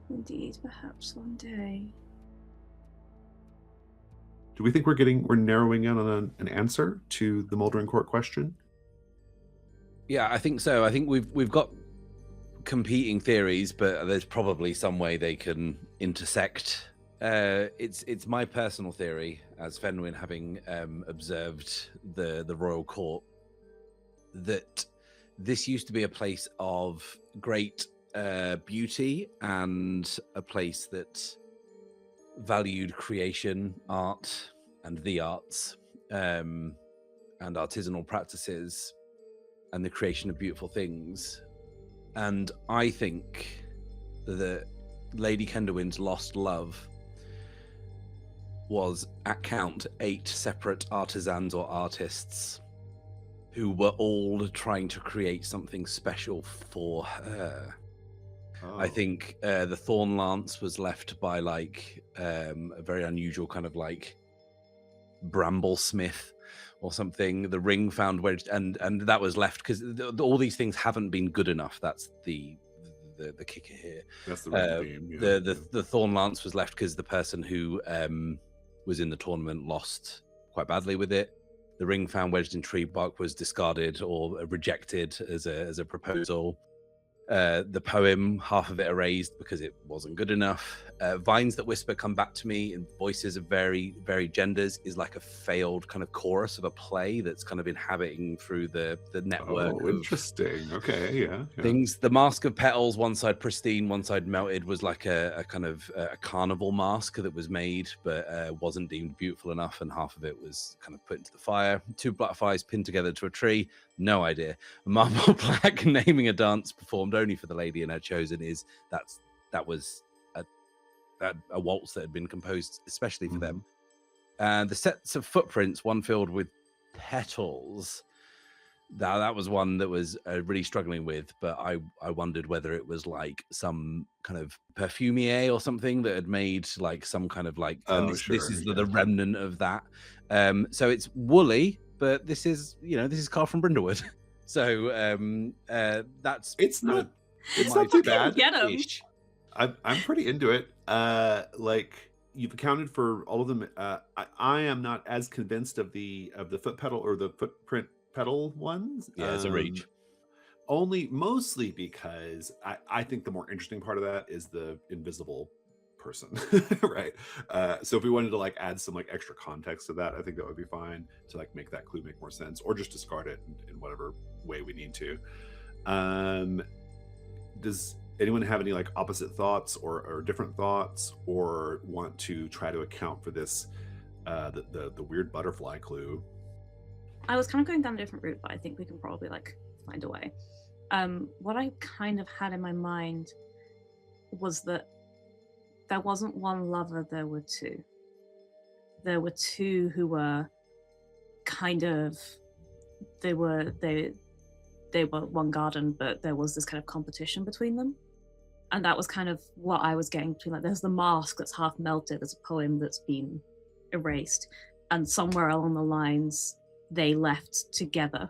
Indeed, perhaps one day. Do we think we're narrowing in on an answer to the Moldering Court question? Yeah, I think so. I think we've got competing theories, but there's probably some way they can intersect. It's my personal theory, as Fenwyn, having observed the royal court, that this used to be a place of great beauty and a place that valued creation, art, and the arts, and artisanal practices, and the creation of beautiful things. And I think that Lady Kendawin's lost love was, at count, 8 separate artisans or artists who were all trying to create something special for her. Oh. I think the Thorn Lance was left by a very unusual kind of bramble smith or something. The ring found wedged, and that was left because all these things haven't been good enough. That's the kicker here. That's the right theme. Yeah. The Thorn Lance was left because the person who was in the tournament lost quite badly with it. The ring found wedged in tree bark was discarded or rejected as a proposal. The poem, half of it erased because it wasn't good enough. Vines That Whisper Come Back to Me in voices of very genders is like a failed kind of chorus of a play that's kind of inhabiting through the network. Oh, interesting. Okay, yeah. Things. The Mask of Petals, one side pristine, one side melted, was like a kind of a carnival mask that was made but wasn't deemed beautiful enough, and half of it was kind of put into the fire. 2 butterflies pinned together to a tree. No idea. A marble plaque naming a dance performed only for the lady and her chosen that was a waltz that had been composed especially for them. And the sets of footprints, one filled with petals, that was one that was really struggling with, but I wondered whether it was like some kind of perfumier or something that had made like some kind of this is the remnant of that. So it's woolly, but this is carved from Brindlewood. So that's it's not too bad. Get 'em. I'm pretty into it. You've accounted for all of them. I am not as convinced of the foot pedal or the footprint pedal ones. Yeah, it's a reach. Mostly because I think the more interesting part of that is the invisible person, right? So if we wanted to like add some like extra context to that, I think that would be fine to like make that clue make more sense, or just discard it in whatever way we need to. Does anyone have any like opposite thoughts or different thoughts, or want to try to account for this the weird butterfly clue? I was kind of going down a different route, but I think we can probably like find a way. What I kind of had in my mind was that there wasn't one lover, there were two. There were two who were kind of, they were one garden, but there was this kind of competition between them. And that was kind of what I was getting between, like, there's the mask that's half melted, there's a poem that's been erased, and somewhere along the lines, they left together.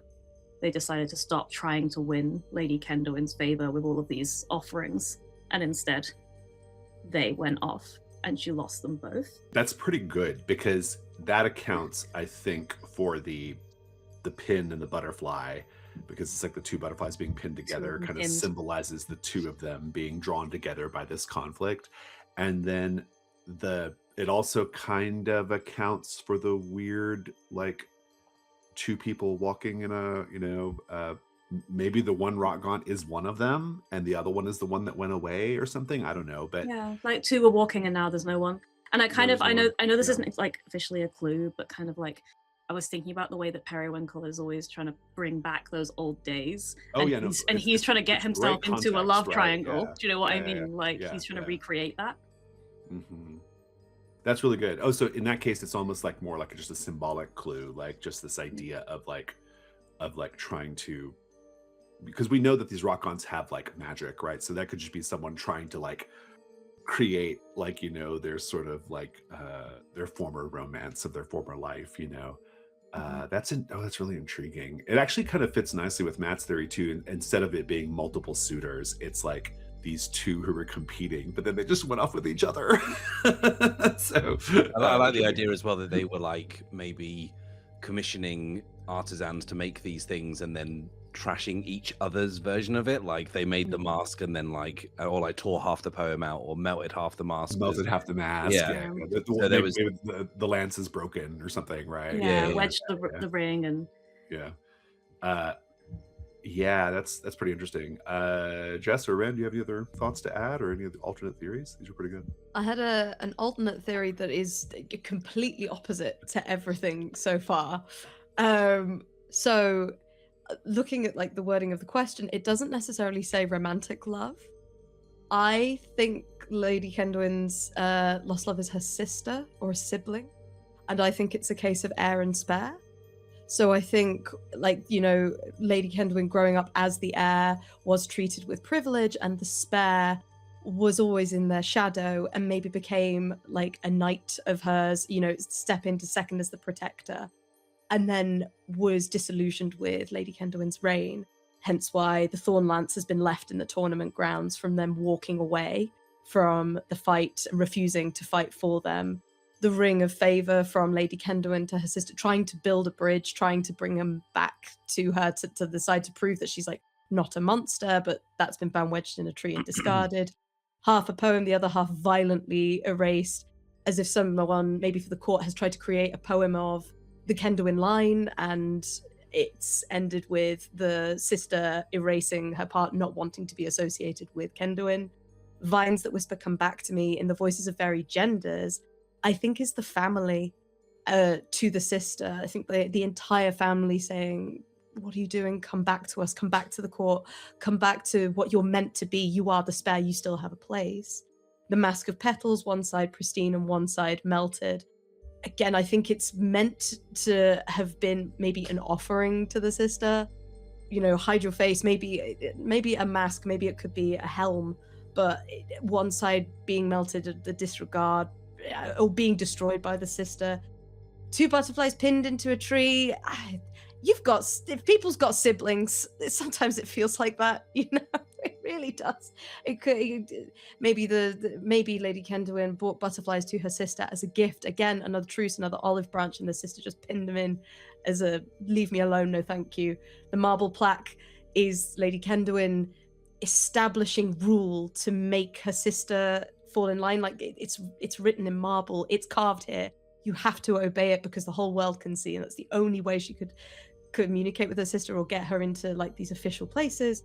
They decided to stop trying to win Lady Kendowin's favor with all of these offerings, and instead they went off and she lost them both. That's pretty good, because that accounts, I think, for the pin and the butterfly, because it's like the two butterflies being pinned together kind of symbolizes the two of them being drawn together by this conflict. And then it also kind of accounts for the weird, like, two people walking in a, maybe the one rock gaunt is one of them and the other one is the one that went away or something. I don't know, but yeah, like two were walking and now there's no one. And I kind of, I know this isn't like officially a clue, but kind of like, I was thinking about the way that Periwinkle is always trying to bring back those old days. And he's trying to get himself into a love triangle. Yeah. Do you know what I mean? Like, he's trying to recreate that. Mm-hmm. That's really good. Oh, so in that case, it's almost like more like just a symbolic clue, like just this idea of like trying to, because we know that these rock gaunts have like magic, right? So that could just be someone trying to like create like, their sort of like their former romance of their former life, That's really intriguing. It actually kind of fits nicely with Matt's theory too. Instead of it being multiple suitors, it's like these two who were competing, but then they just went off with each other. So I like the idea as well that they were like maybe commissioning artisans to make these things and then trashing each other's version of it. Like they made the mask and then like, or like tore half the poem out or melted half the mask. Melted half the mask. Yeah. So there was the lance is broken or something, right? Yeah, wedged the ring and yeah, that's pretty interesting. Jess or Wren, do you have any other thoughts to add or any other alternate theories? These are pretty good. I had an alternate theory that is completely opposite to everything so far. So looking at like the wording of the question, it doesn't necessarily say romantic love. I think Lady Kendowin's lost love is her sister or a sibling, and I think it's a case of heir and spare. So I think, like, Lady Kendowin growing up as the heir was treated with privilege, and the spare was always in their shadow and maybe became like a knight of hers, step into second as the protector, and then was disillusioned with Lady Kendowin's reign. Hence why the Thorn Lance has been left in the tournament grounds from them walking away from the fight and refusing to fight for them. The ring of favor from Lady Kendowin to her sister, trying to build a bridge, trying to bring him back to her to the side to prove that she's like not a monster, but that's been found wedged in a tree and discarded. Half a poem, the other half violently erased, as if someone, maybe for the court, has tried to create a poem of the Kendowin line, and it's ended with the sister erasing her part, not wanting to be associated with Kendowin. Vines that whisper come back to me in the voices of varied genders, I think is the family to the sister. I think the entire family saying, what are you doing? Come back to us, come back to the court, come back to what you're meant to be. You are the spare, you still have a place. The mask of petals, one side pristine and one side melted. Again, I think it's meant to have been maybe an offering to the sister. Hide your face, maybe a mask, maybe it could be a helm, but one side being melted, the disregard, or being destroyed by the sister. Two butterflies pinned into a tree. If people's got siblings, sometimes it feels like that, it really does. It could, maybe maybe Lady Kendowin brought butterflies to her sister as a gift. Again, another truce, another olive branch, and the sister just pinned them in as a leave me alone, no thank you. The marble plaque, is Lady Kendwyn establishing rule to make her sister fall in line. Like it's written in marble, it's carved here. You have to obey it because the whole world can see, and that's the only way she could communicate with her sister or get her into like these official places.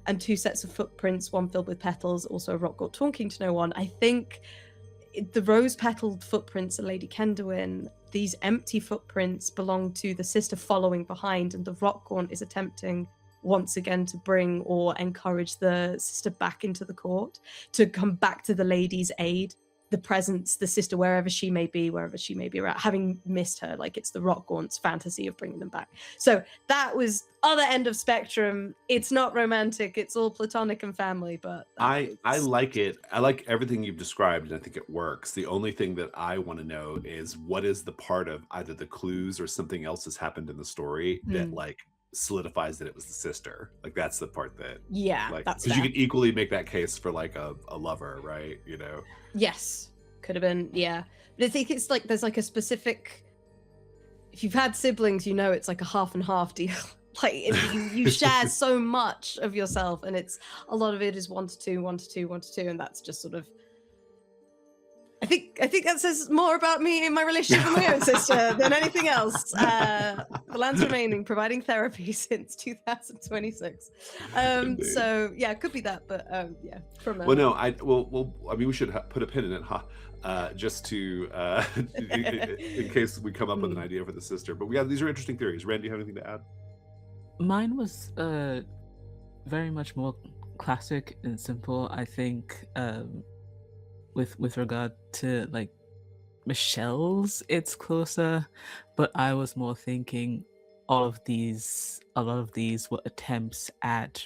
And 2 sets of footprints, one filled with petals, also a rock god talking to no one. I think the rose-petaled footprints of Lady Kendwyn, these empty footprints belong to the sister following behind, and the rock gaunt is attempting once again to bring or encourage the sister back into the court, to come back to the lady's aid, the presence, the sister, wherever she may be around, having missed her. Like, it's the rock gaunt's fantasy of bringing them back. So that was other end of spectrum. It's not romantic, it's all platonic and family, but I like it. I like everything you've described, and I think it works. The only thing that I want to know is what is the part of either the clues or something else has happened in the story that like solidifies that it was the sister. Like, that's the part that like, that's because you could equally make that case for like a lover, right? You know. Yes, could have been. But I think it's like there's like a specific, if you've had siblings, you know, it's like a half and half deal. Like you share so much of yourself, and it's a lot of it is 1 to 2, 1 to 2, 1 to 2, and that's just sort of, I think that says more about me and my relationship with my own sister than anything else. The land's remaining, providing therapy since 2026. So yeah, it could be that, but yeah. I mean, we should put a pin in it, just to in case we come up with an idea for the sister. But these are interesting theories. Wren, do you have anything to add? Mine was very much more classic and simple. I think with regard to like Michelle's, it's closer, but I was more thinking a lot of these were attempts at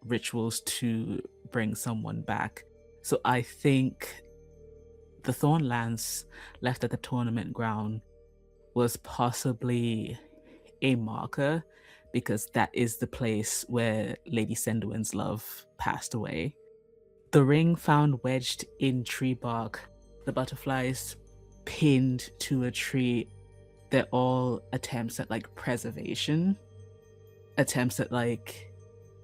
rituals to bring someone back. So I think the Thorn Lance left at the tournament ground was possibly a marker, because that is the place where Lady Sendwin's love passed away. The ring found wedged in tree bark, the butterflies pinned to a tree, they're all attempts at like preservation, attempts at like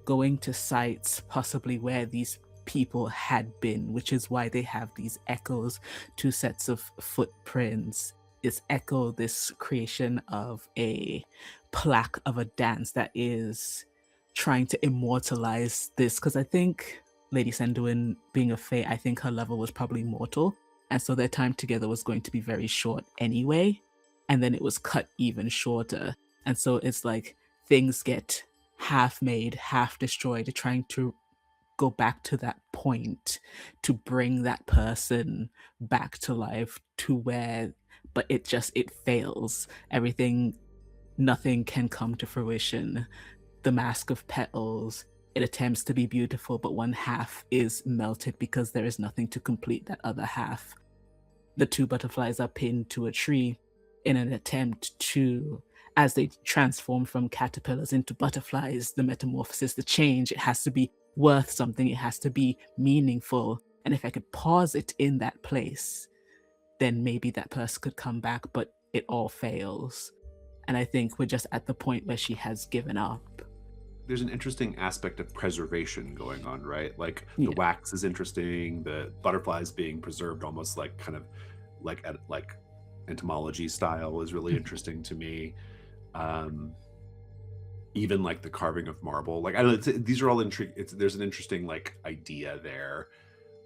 going to sites possibly where these people had been, which is why they have these echoes, 2 sets of footprints. This echo, this creation of a plaque of a dance that is trying to immortalize this, because I think Lady Sendwin, being a fae, I think her level was probably mortal, and so their time together was going to be very short anyway, and then it was cut even shorter, and so it's like things get half made, half destroyed, trying to go back to that point to bring that person back to life, to where, but it fails. Nothing can come to fruition. The mask of petals, it attempts to be beautiful, but one half is melted because there is nothing to complete that other half. The 2 butterflies are pinned to a tree in an attempt to, as they transform from caterpillars into butterflies, the metamorphosis, the change, it has to be worth something, it has to be meaningful. And if I could pause it in that place, then maybe that person could come back, but it all fails. And I think we're just at the point where she has given up. There's an interesting aspect of preservation going on, right? Like the wax is interesting, the butterflies being preserved almost like kind of like entomology style is really interesting to me. Even like the carving of marble, like I don't know, these are all intriguing. There's an interesting like idea there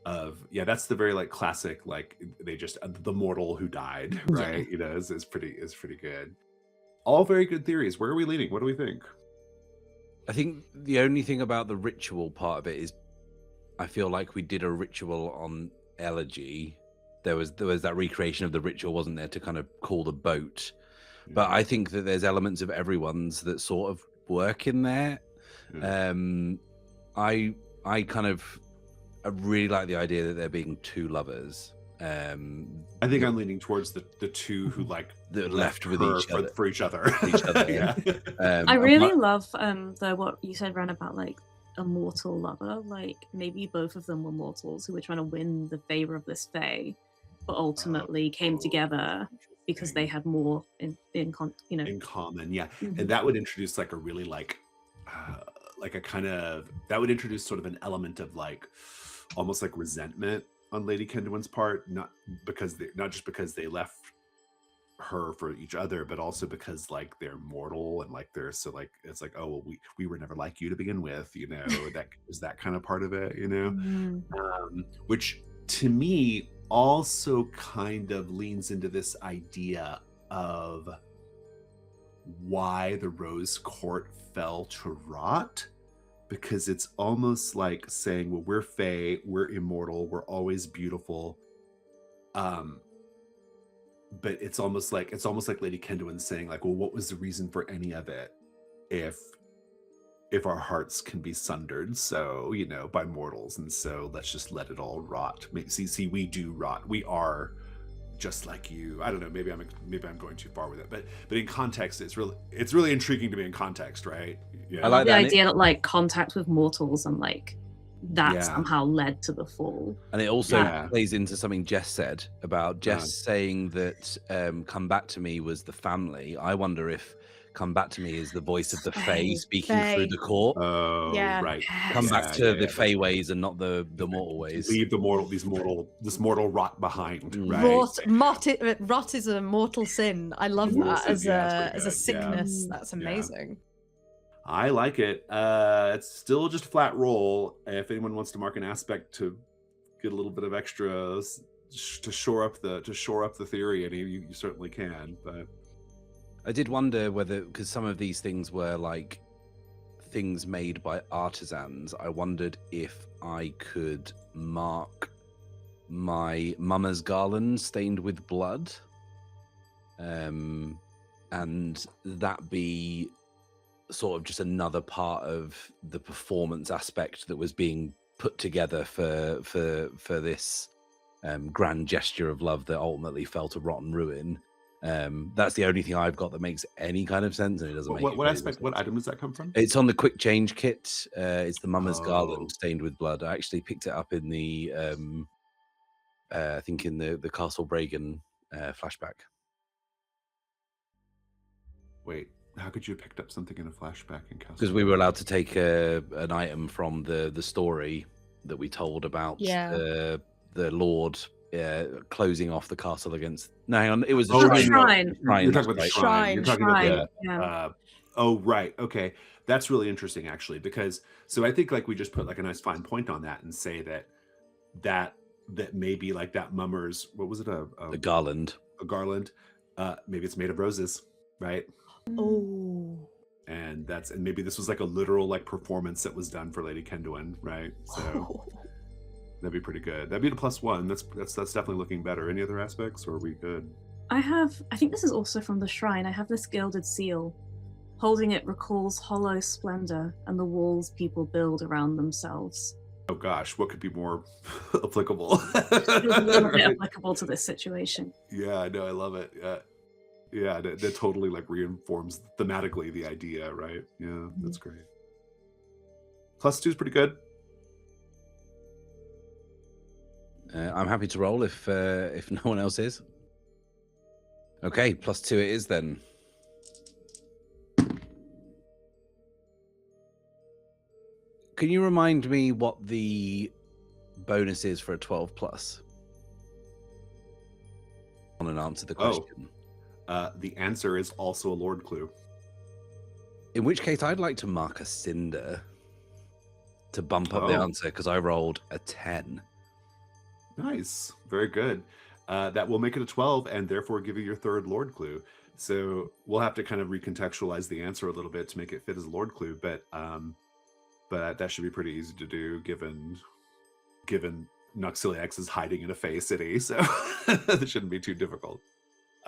of, that's the very like classic, like they just the mortal who died, right? You know, is pretty good. All very good theories. Where are we leaning? What do we think? I think the only thing about the ritual part of it is, I feel like we did a ritual on Elegy. There was that recreation of the ritual, wasn't there, to kind of call the boat. But I think that there's elements of everyone's that sort of work in there. I really like the idea that there being 2 lovers. I think I'm leaning towards the 2 who like left with each other for each other. I really love what you said, Wren, about like a mortal lover. Like maybe both of them were mortals who were trying to win the favor of this fae, but ultimately came together because they had more in common. And that would introduce like a really like like a kind of, that would introduce sort of an element of like almost like resentment on Lady Kindwin's part, not just because they left her for each other, but also because like they're mortal and like they're so like it's like, oh well, we were never like you to begin with, you know. That is that kind of part of it, you know. Which to me also kind of leans into this idea of why the Rose Court fell to rot, because it's almost like saying, well, we're Fae, we're immortal, we're always beautiful, but it's almost like Lady Kindwin saying like, well, what was the reason for any of it if our hearts can be sundered, so, you know, by mortals, and so let's just let it all rot. See, we do rot. We are just like you. I don't know, maybe I'm going too far with it, but in context, it's really intriguing to me in context, right? Yeah. I like the that. idea that like contact with mortals and like that somehow led to the fall. And it also plays into something Jess said about Jess saying that come back to me was the family. I wonder if come back to me is the voice of the Fae speaking through the court. Oh, right. Come back to the Fae ways and not the mortal ways. Leave this mortal rot behind. Right. Rot is a mortal sin. I love that as a sickness. That's amazing. I like it. It's still just a flat roll. If anyone wants to mark an aspect to get a little bit of extra to shore up the theory, and you certainly can. But I did wonder whether, because some of these things were like things made by artisans, I wondered if I could mark my mama's garland stained with blood, and that be sort of just another part of the performance aspect that was being put together for this grand gesture of love that ultimately fell to rotten ruin. That's the only thing I've got that makes any kind of sense, and it doesn't make what aspect. What item does that come from? It's on the quick change kit. It's the mama's garland stained with blood. I actually picked it up in the I think in the Castle Bragan flashback. Wait, how could you have picked up something in a flashback in Castle? Because we were allowed to take an item from the story that we told about the Lord closing off the castle against. No, hang on, it was a shrine. You're talking about the shrine. You're talking about yeah. Oh, right. Okay, that's really interesting, actually, because so I think like we just put like a nice fine point on that and say that maybe like that mummer's, what was it, a garland, maybe it's made of roses, right? Oh. And maybe this was like a literal like performance that was done for Lady Kindwin, right? So that'd be pretty good. That'd be the +1. That's definitely looking better. Any other aspects, or are we good? I think this is also from the shrine. I have this gilded seal. Holding it recalls hollow splendor and the walls people build around themselves. Oh gosh, what could be more applicable? Feels a little bit applicable to this situation. Yeah, no, I love it. Yeah, that totally like reinforms thematically the idea, right? Yeah, that's great. +2 is pretty good. I'm happy to roll if no one else is. Okay, +2 it is then. Can you remind me what the bonus is for a 12+? I want to answer the question. The answer is also a Lord clue. In which case, I'd like to mark a cinder to bump up the answer, because I rolled a 10. Nice. Very good. That will make it a 12 and therefore give you your third Lord clue. So we'll have to kind of recontextualize the answer a little bit to make it fit as a Lord clue, but that should be pretty easy to do given Noxiliax is hiding in a Fae city, so that shouldn't be too difficult.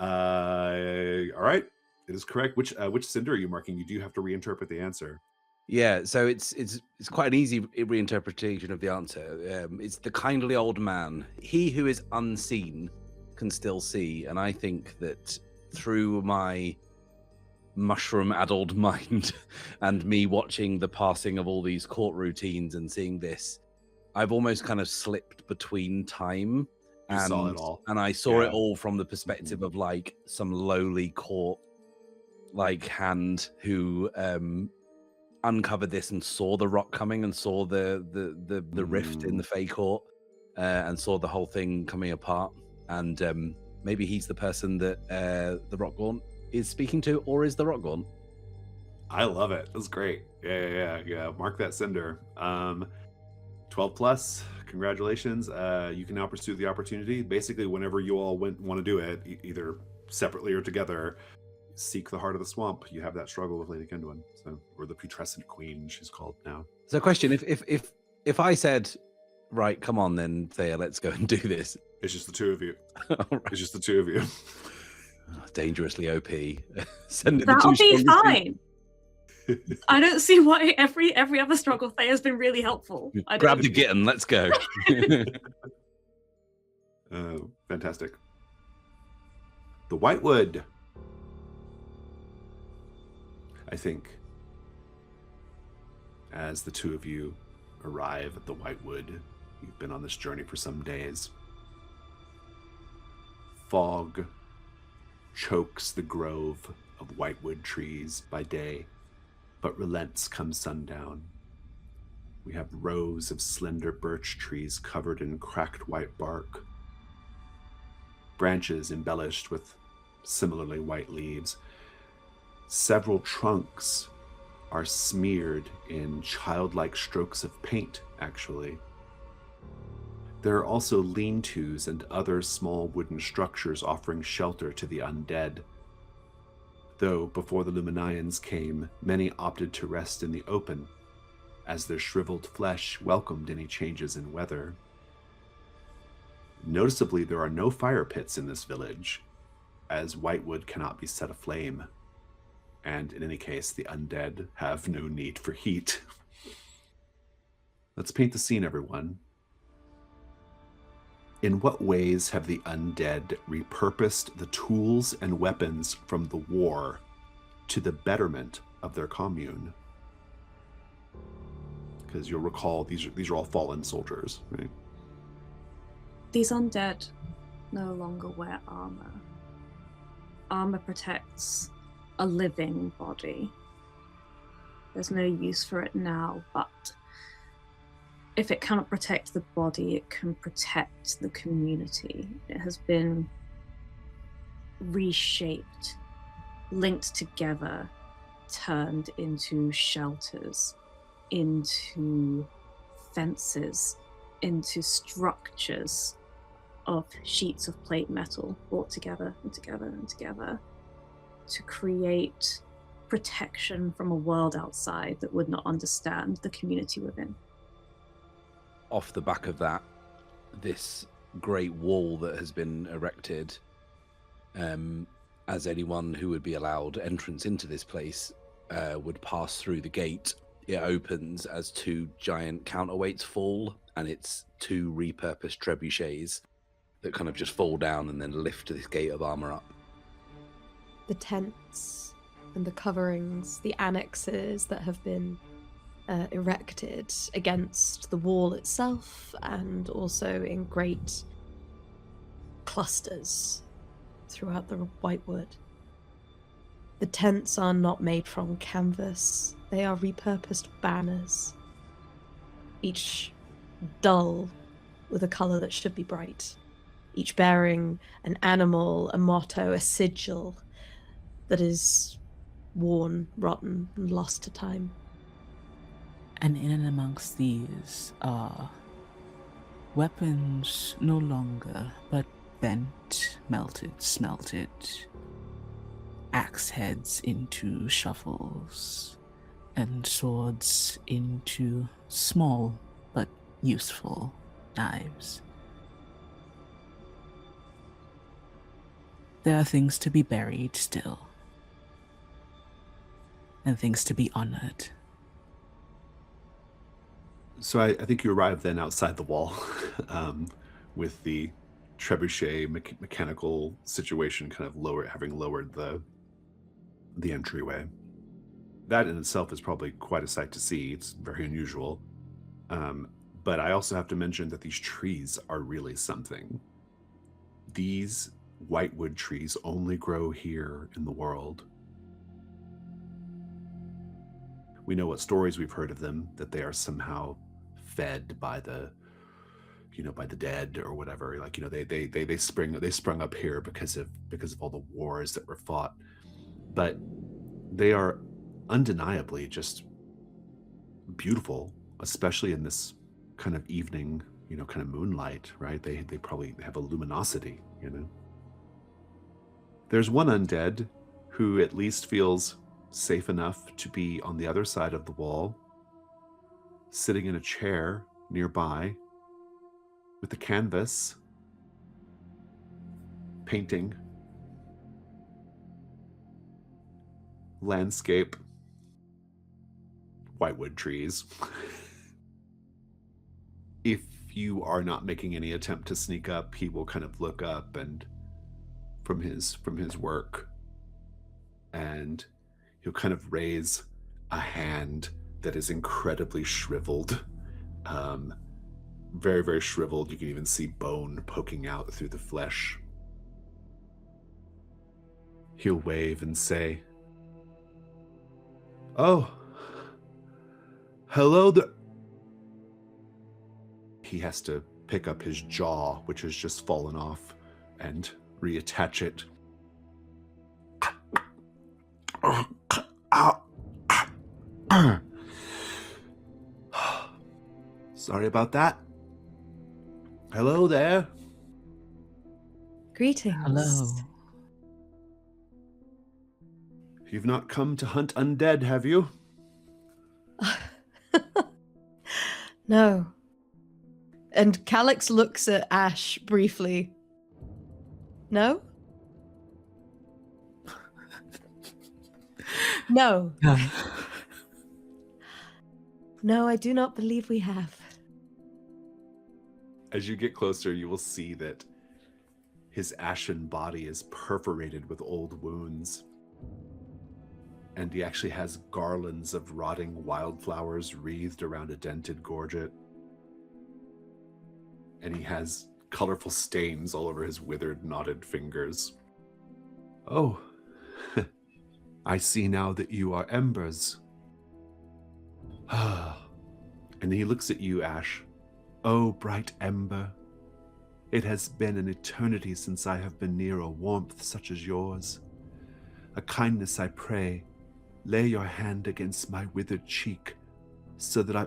All right, it is correct. Which cinder are you marking? You do have to reinterpret the answer. Yeah, so it's quite an easy reinterpretation of the answer. It's the kindly old man. He who is unseen can still see, and I think that through my mushroom-addled mind and me watching the passing of all these court routines and seeing this, I've almost kind of slipped between time. You saw it all. And I saw it all from the perspective of like some lowly court like hand who uncovered this and saw the rock coming and saw the rift in the Fey Court and saw the whole thing coming apart. And maybe he's the person that the Rockgaunt is speaking to, or is the Rockgaunt? I love it. That's great. Yeah. Mark that cinder. 12 plus. Congratulations. You can now pursue the opportunity. Basically, whenever you all want to do it, either separately or together, seek the heart of the swamp. You have that struggle with Lady Kendwin, or the putrescent queen, she's called now. So, question: if I said, right, come on, then Theia, let's go and do this. It's just the two of you. Right. It's just the two of you. Dangerously OP. Send it. That'll be fine. I don't see why every other struggle Theia has been really helpful. Grab the kitten, let's go. Fantastic. The Whitewood. I think as the two of you arrive at the Whitewood, you've been on this journey for some days. Fog chokes the grove of whitewood trees by day, but relents come sundown. We have rows of slender birch trees covered in cracked white bark, branches embellished with similarly white leaves. Several trunks are smeared in childlike strokes of paint, actually. There are also lean-tos and other small wooden structures offering shelter to the undead. Though before the Luminians came, many opted to rest in the open, as their shriveled flesh welcomed any changes in weather. Noticeably, there are no fire pits in this village, as whitewood cannot be set aflame. And in any case, the undead have no need for heat. Let's paint the scene, everyone. In what ways have the undead repurposed the tools and weapons from the war to the betterment of their commune? Because you'll recall these are all fallen soldiers, right? These undead no longer wear armor. Armor protects a living body. There's no use for it now, but if it cannot protect the body, it can protect the community. It has been reshaped, linked together, turned into shelters, into fences, into structures of sheets of plate metal brought together and together and together to create protection from a world outside that would not understand the community within. Off the back of that, this great wall that has been erected, as anyone who would be allowed entrance into this place would pass through the gate, it opens as two giant counterweights fall, and it's two repurposed trebuchets that kind of just fall down and then lift this gate of armor up. The tents and the coverings, the annexes that have been erected against the wall itself, and also in great clusters throughout the Whitewood. The tents are not made from canvas, they are repurposed banners, each dull with a colour that should be bright, each bearing an animal, a motto, a sigil that is worn, rotten, and lost to time. And in and amongst these are weapons no longer, but bent, melted, smelted, axe heads into shovels, and swords into small but useful knives. There are things to be buried still, and things to be honored. So I think you arrived then outside the wall with the trebuchet mechanical situation kind of having lowered the entryway. That in itself is probably quite a sight to see. It's very unusual. But I also have to mention that these trees are really something. These whitewood trees only grow here in the world. We know what stories we've heard of them, that they are somehow fed by the by the dead or whatever. Like, they sprung up here because of all the wars that were fought. But they are undeniably just beautiful, especially in this kind of evening, kind of moonlight, right? They probably have a luminosity, There's one undead who at least feels safe enough to be on the other side of the wall, sitting in a chair nearby with a canvas, painting landscape, whitewood trees. If you are not making any attempt to sneak up, he will kind of look up and from his work, and he'll kind of raise a hand that is incredibly shriveled, very, very shriveled. You can even see bone poking out through the flesh. He'll wave and say, "Oh, hello there." He has to pick up his jaw, which has just fallen off, and reattach it. Sorry about that. Hello there. Greetings. Hello. You've not come to hunt undead, have you? No. And Calyxe looks at Ash briefly. No? No. No, I do not believe we have. As you get closer, you will see that his ashen body is perforated with old wounds. And he actually has garlands of rotting wildflowers wreathed around a dented gorget. And he has colorful stains all over his withered, knotted fingers. Oh, I see now that you are embers. And he looks at you, Ash. Oh, bright ember. It has been an eternity since I have been near a warmth such as yours. A kindness, I pray. Lay your hand against my withered cheek, so that I...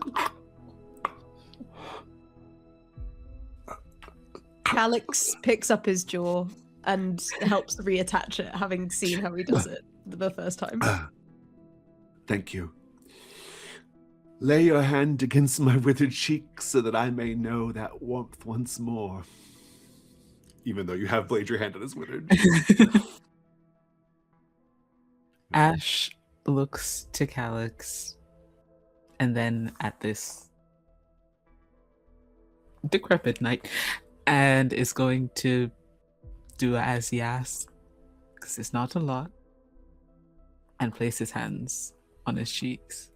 Calyxe picks up his jaw and helps reattach it, having seen how he does it the first time. Thank you. Lay your hand against my withered cheek, so that I may know that warmth once more. Even though you have laid your hand on his withered cheek. Ash looks to Calyxe and then at this decrepit knight and is going to do as he asks, because it's not a lot, and place his hands on his cheeks.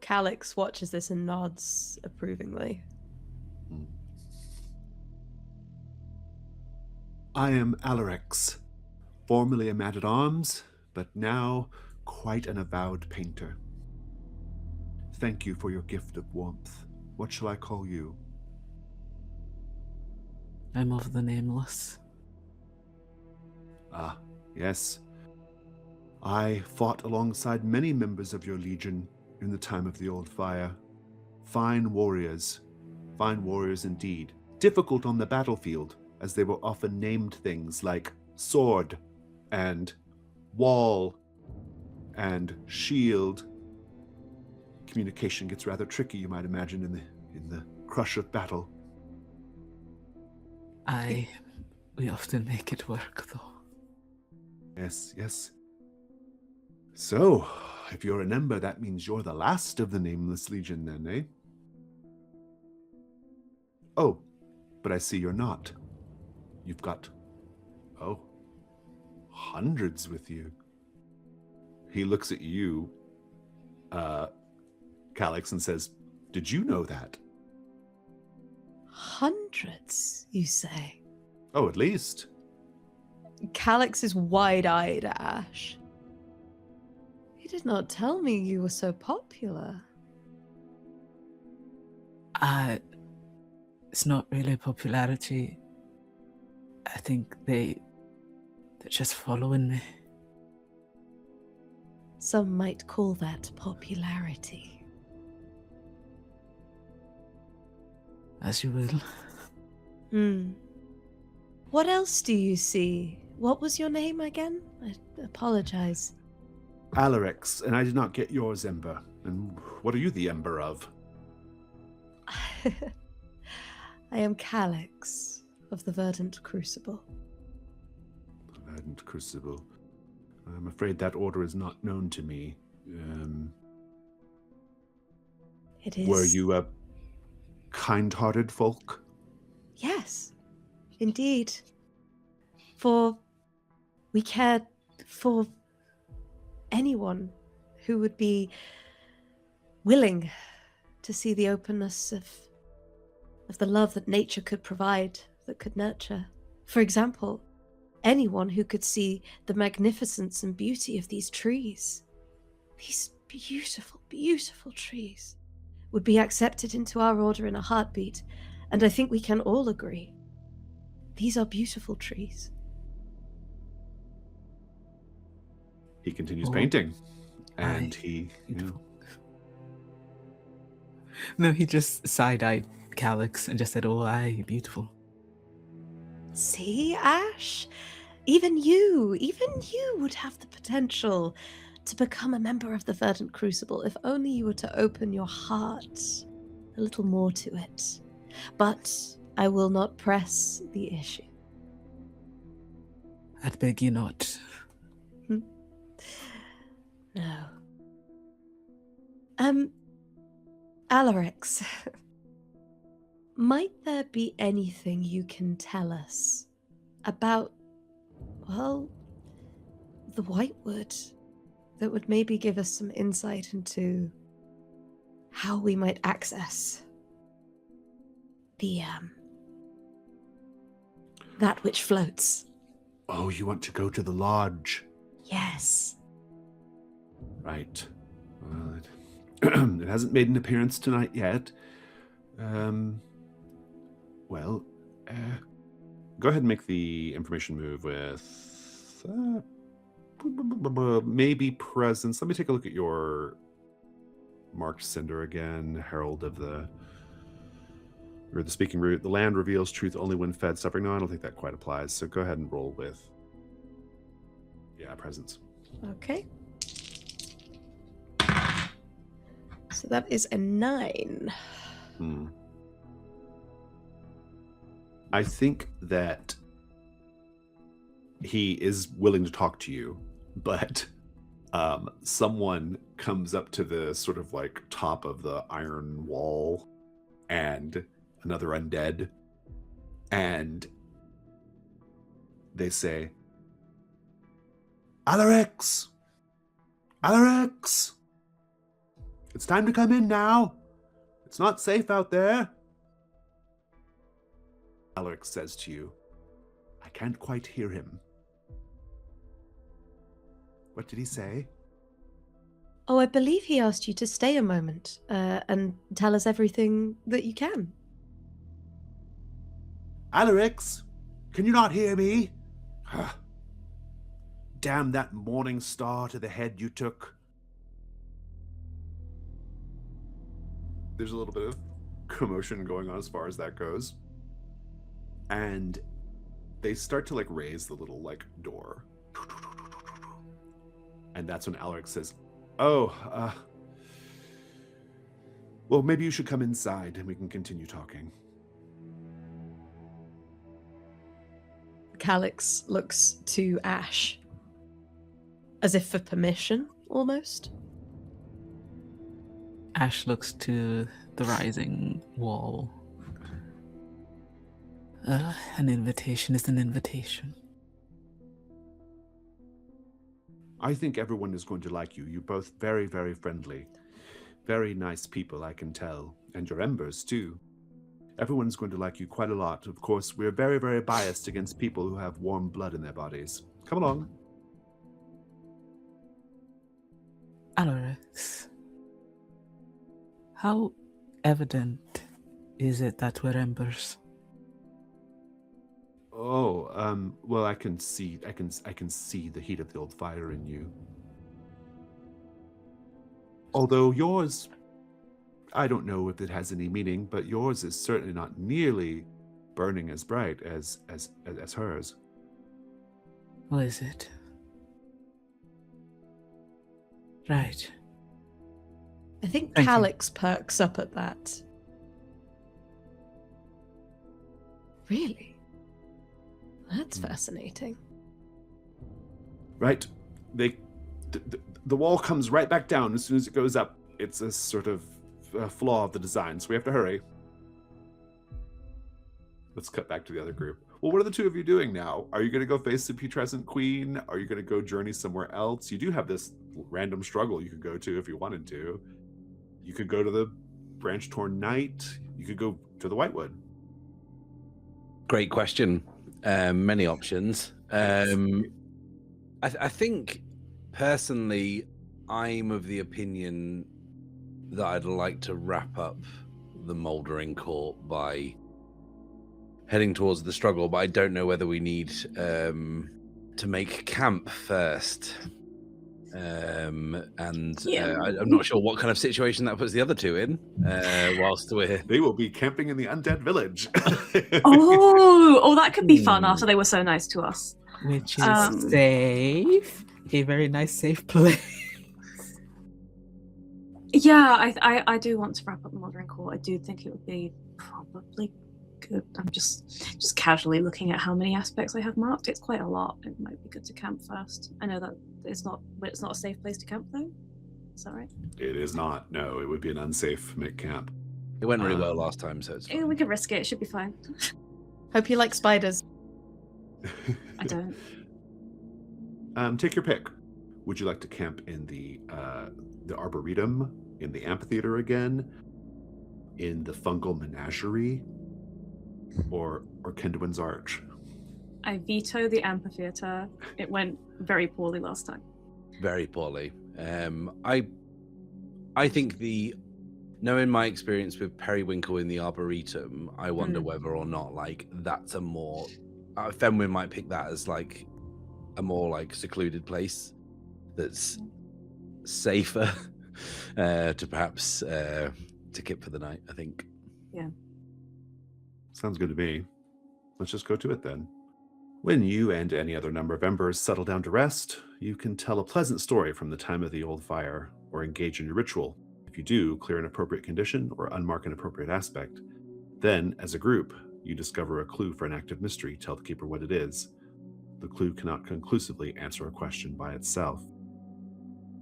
Calyxe watches this and nods approvingly. I am Alerex, formerly a man-at-arms, but now quite an avowed painter. Thank you for your gift of warmth. What shall I call you? I'm of the nameless. Ah, yes. I fought alongside many members of your legion in the time of the old fire. Fine warriors indeed. Difficult on the battlefield, as they were often named things like sword and wall and shield. Communication gets rather tricky, you might imagine, in the crush of battle. We often make it work, though. Yes, yes. So, if you're an ember, that means you're the last of the Nameless Legion then, eh? Oh, but I see you're not. You've got, hundreds with you. He looks at you, Calyxe, and says, did you know that? Hundreds, you say? Oh, at least. Calyxe is wide-eyed at Ash. You did not tell me you were so popular. It's not really popularity. I think they're just following me. Some might call that popularity. As you will. What else do you see? What was your name again? I apologize. Alarix, and I did not get yours, Ember. And what are you the Ember of? I am Calyxe of the Verdant Crucible. Verdant Crucible. I'm afraid that order is not known to me. It is. Were you a kind-hearted folk? Yes, indeed. For we cared for anyone who would be willing to see the openness of the love that nature could provide, that could nurture. For example, anyone who could see the magnificence and beauty of these trees, these beautiful, beautiful trees, would be accepted into our order in a heartbeat. And I think we can all agree, these are beautiful trees. He continues painting, and No, he just side-eyed Calyxe and just said, "Oh, aye, beautiful." See, Ash? Even you would have the potential to become a member of the Verdant Crucible if only you were to open your heart a little more to it. But I will not press the issue. I'd beg you not. No. Alarix, might there be anything you can tell us about, well, the Whitewood that would maybe give us some insight into how we might access the, that which floats? Oh, you want to go to the lodge? Yes. Right. Well, it hasn't made an appearance tonight yet. Well, go ahead and make the information move with maybe presence. Let me take a look at your marked cinder again. Herald of the speaking root. The land reveals truth only when fed, suffering. No, I don't think that quite applies. So go ahead and roll with presence. Okay. So that is a 9. I think that he is willing to talk to you, but someone comes up to the sort of like top of the iron wall, and another undead, and they say, Alarix! Alarix! It's time to come in now. It's not safe out there. Alarix says to you, I can't quite hear him. What did he say? Oh, I believe he asked you to stay a moment and tell us everything that you can. Alarix, can you not hear me? Damn that morning star to the head you took. There's a little bit of commotion going on as far as that goes. And they start to like raise the little like door. And that's when Alarix says, well, maybe you should come inside and we can continue talking. Calyxe looks to Ash, as if for permission, almost. Ash looks to the rising wall. An invitation is an invitation. I think everyone is going to like you. You're both very, very friendly. Very nice people, I can tell. And your embers, too. Everyone's going to like you quite a lot. Of course, we're very, very biased against people who have warm blood in their bodies. Come along. Alex, how evident is it that we're embers? Oh, well, I can see the heat of the old fire in you. Although yours, I don't know if it has any meaning, but yours is certainly not nearly burning as bright as hers. What is it? Right. I think Thank you. Calyxe perks up at that. Really? That's fascinating. Right? The wall comes right back down as soon as it goes up. It's a sort of flaw of the design, so we have to hurry. Let's cut back to the other group. Well, what are the two of you doing now? Are you going to go face the putrescent queen? Are you going to go journey somewhere else? You do have this random struggle you could go to if you wanted to. You could go to the branch-torn knight. You could go to the Whitewood. Great question. Many options. I think, personally, I'm of the opinion that I'd like to wrap up the Mouldering Court by heading towards the struggle, but I don't know whether we need to make camp first. I'm not sure what kind of situation that puts the other two in whilst we're... They will be camping in the undead village. Oh, that could be fun after they were so nice to us. Which is safe. A very nice, safe place. Yeah, I do want to wrap up the Mouldering Court. I do think it would be probably good. I'm just casually looking at how many aspects I have marked. It's quite a lot. It might be good to camp first. I know that it's not a safe place to camp though. Is that right? It is not. No, it would be an unsafe camp. It went really well last time, so it's fine. We could risk it. It should be fine. Hope you like spiders. I don't. Take your pick. Would you like to camp in the Arboretum, in the amphitheater again, in the fungal menagerie, or Kendwin's Arch? I veto the amphitheater. It went very poorly last time. Very poorly. I think knowing my experience with Periwinkle in the Arboretum, I wonder whether or not that's a more Fenwyn might pick that as a more secluded place that's safer to perhaps to kip for the night, I think. Yeah. Sounds good to me. Let's just go to it then. When you and any other number of embers settle down to rest, you can tell a pleasant story from the time of the old fire, or engage in your ritual. If you do, clear an appropriate condition or unmark an appropriate aspect. Then, as a group, you discover a clue for an active mystery. Tell the keeper what it is. The clue cannot conclusively answer a question by itself.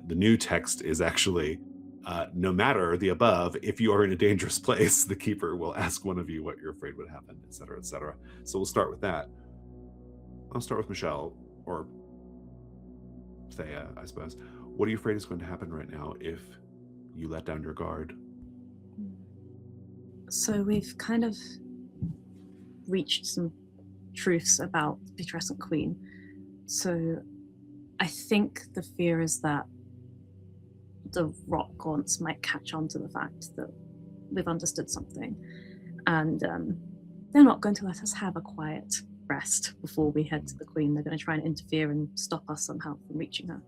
The new text is actually, no matter the above, if you are in a dangerous place, the keeper will ask one of you what you're afraid would happen, etc., etc. So we'll start with that. I'll start with Michelle, or Theia, I suppose. What are you afraid is going to happen right now if you let down your guard? So we've kind of reached some truths about the Putrescent Queen. So I think the fear is that the rock gaunts might catch on to the fact that we've understood something, and they're not going to let us have a quiet rest before we head to the Queen. They're going to try and interfere and stop us somehow from reaching her.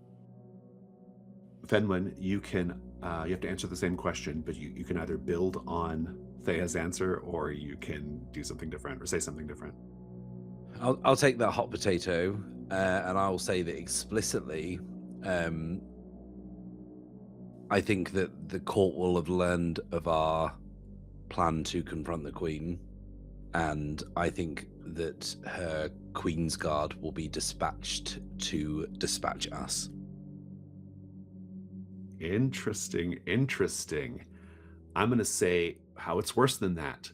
Fenwyn, you have to answer the same question, but you can either build on Theia's answer, or you can do something different or say something different. I'll take that hot potato, and I'll say that explicitly. I think that the court will have learned of our plan to confront the Queen, and I think that her Queen's Guard will be dispatched to dispatch us. Interesting. I'm going to say how it's worse than that.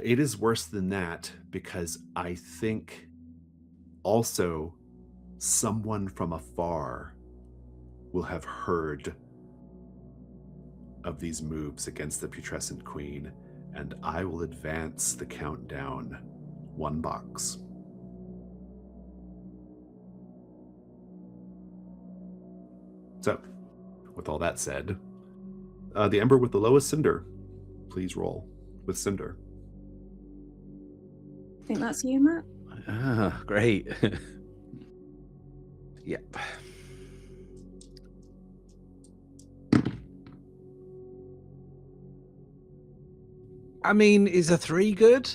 It is worse than that because I think also someone from afar will have heard of these moves against the Putrescent Queen, and I will advance the countdown 1 box. So, with all that said, the ember with the lowest cinder, please roll with cinder. I think that's you, Matt. Ah, great. Yep. I mean, is a 3 good?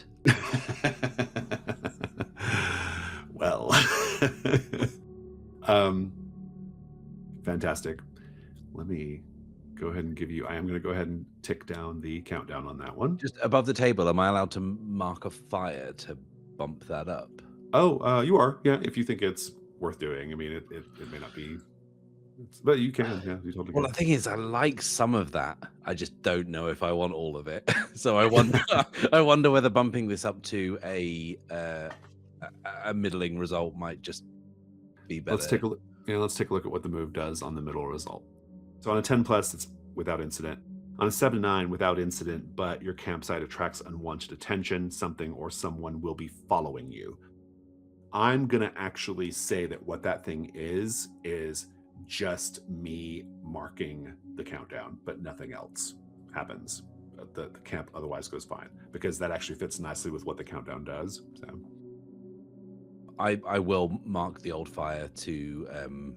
Well, fantastic. Let me go ahead and I am going to go ahead and tick down the countdown on that one. Just above the table, am I allowed to mark a fire to bump that up? Oh, you are. Yeah, if you think it's worth doing. I mean, it may not be, but you can. Yeah, you totally Well, can. the thing is, I like some of that. I just don't know if I want all of it. So I wonder, I wonder whether bumping this up to a middling result might just be better. Let's take a look. Yeah, let's take a look at what the move does on the middle result. So on a 10+, it's without incident. On a 7-9, without incident, but your campsite attracts unwanted attention. Something or someone will be following you. I'm gonna actually say that what that thing is just me marking the countdown, but nothing else happens. The camp otherwise goes fine, because that actually fits nicely with what the countdown does. So I will mark the old fire to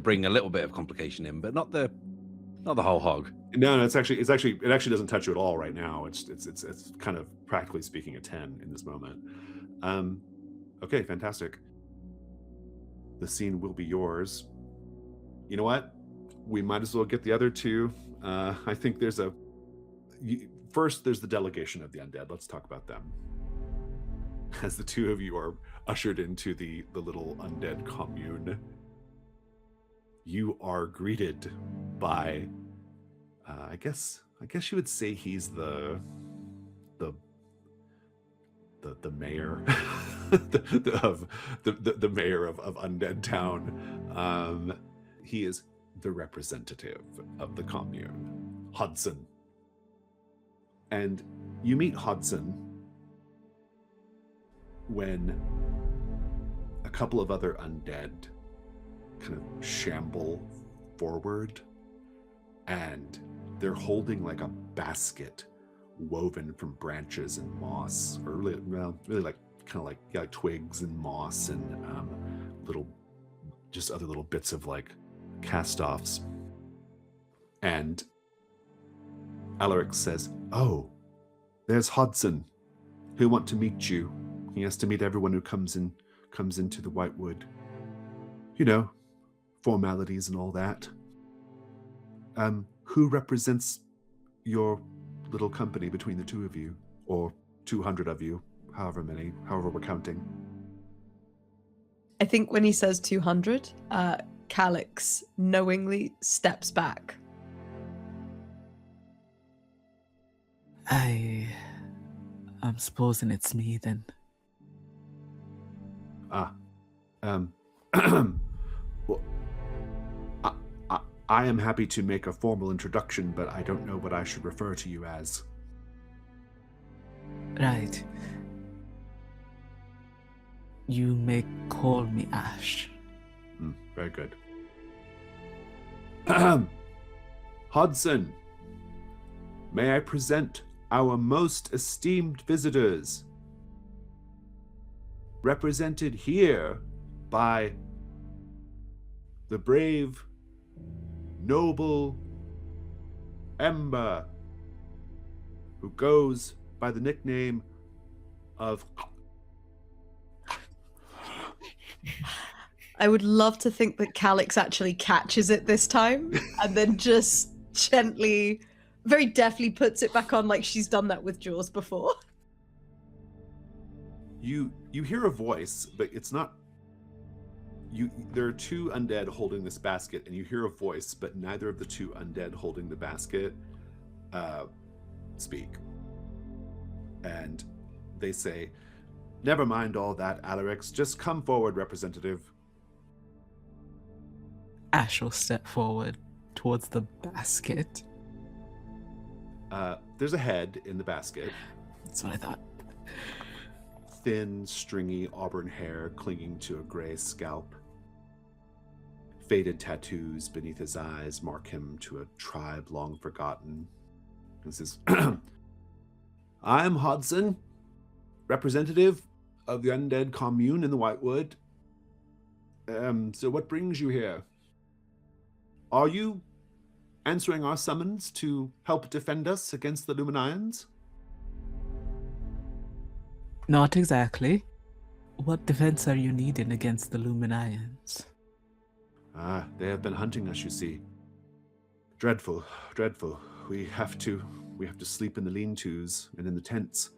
bring a little bit of complication in, but not the whole hog. No, it actually doesn't touch you at all right now. It's kind of practically speaking a 10 in this moment. Okay, fantastic. The scene will be yours. You know what? We might as well get the other two. I think first there's the delegation of the undead. Let's talk about them. As the two of you are ushered into the little undead commune, you are greeted by, I guess you would say he's the mayor the mayor of Undead Town. He is the representative of the commune, Hudson. And you meet Hudson when a couple of other undead kind of shamble forward, and they're holding like a basket woven from branches and moss, or really like kind of like twigs and moss and other little bits of like cast-offs. And Alaric says, "Oh, there's Hudson, who want to meet you. He has to meet everyone who comes into the Whitewood. You know, formalities and all that. Who represents your little company between the two of you, or 200 of you, however we're counting?" I think when he says 200, Calyxe knowingly steps back. I'm supposing it's me then. Well, I am happy to make a formal introduction, but I don't know what I should refer to you as. Right. You may call me Ash. Very good. Hudson, may I present our most esteemed visitors, represented here by the brave, noble Ember, who goes by the nickname of... I would love to think that Calyxe actually catches it this time and then just gently, very deftly puts it back on like she's done that with Jaws before. You hear a voice, but it's not... There are two undead holding this basket, and you hear a voice, but neither of the two undead holding the basket speak. And they say, "Never mind all that, Alaric. Just come forward, representative." Ash will step forward towards the basket. There's a head in the basket. That's what I thought. Thin, stringy auburn hair clinging to a gray scalp. faded tattoos beneath his eyes mark him to a tribe long forgotten. He says, I'm Hodson, representative of the undead commune in the Whitewood. So what brings you here? Are you answering our summons to help defend us against the Luminians? Not exactly. What defense are you needing against the Luminians? They have been hunting us, you see. Dreadful, dreadful. We have to sleep in the lean-tos and in the tents,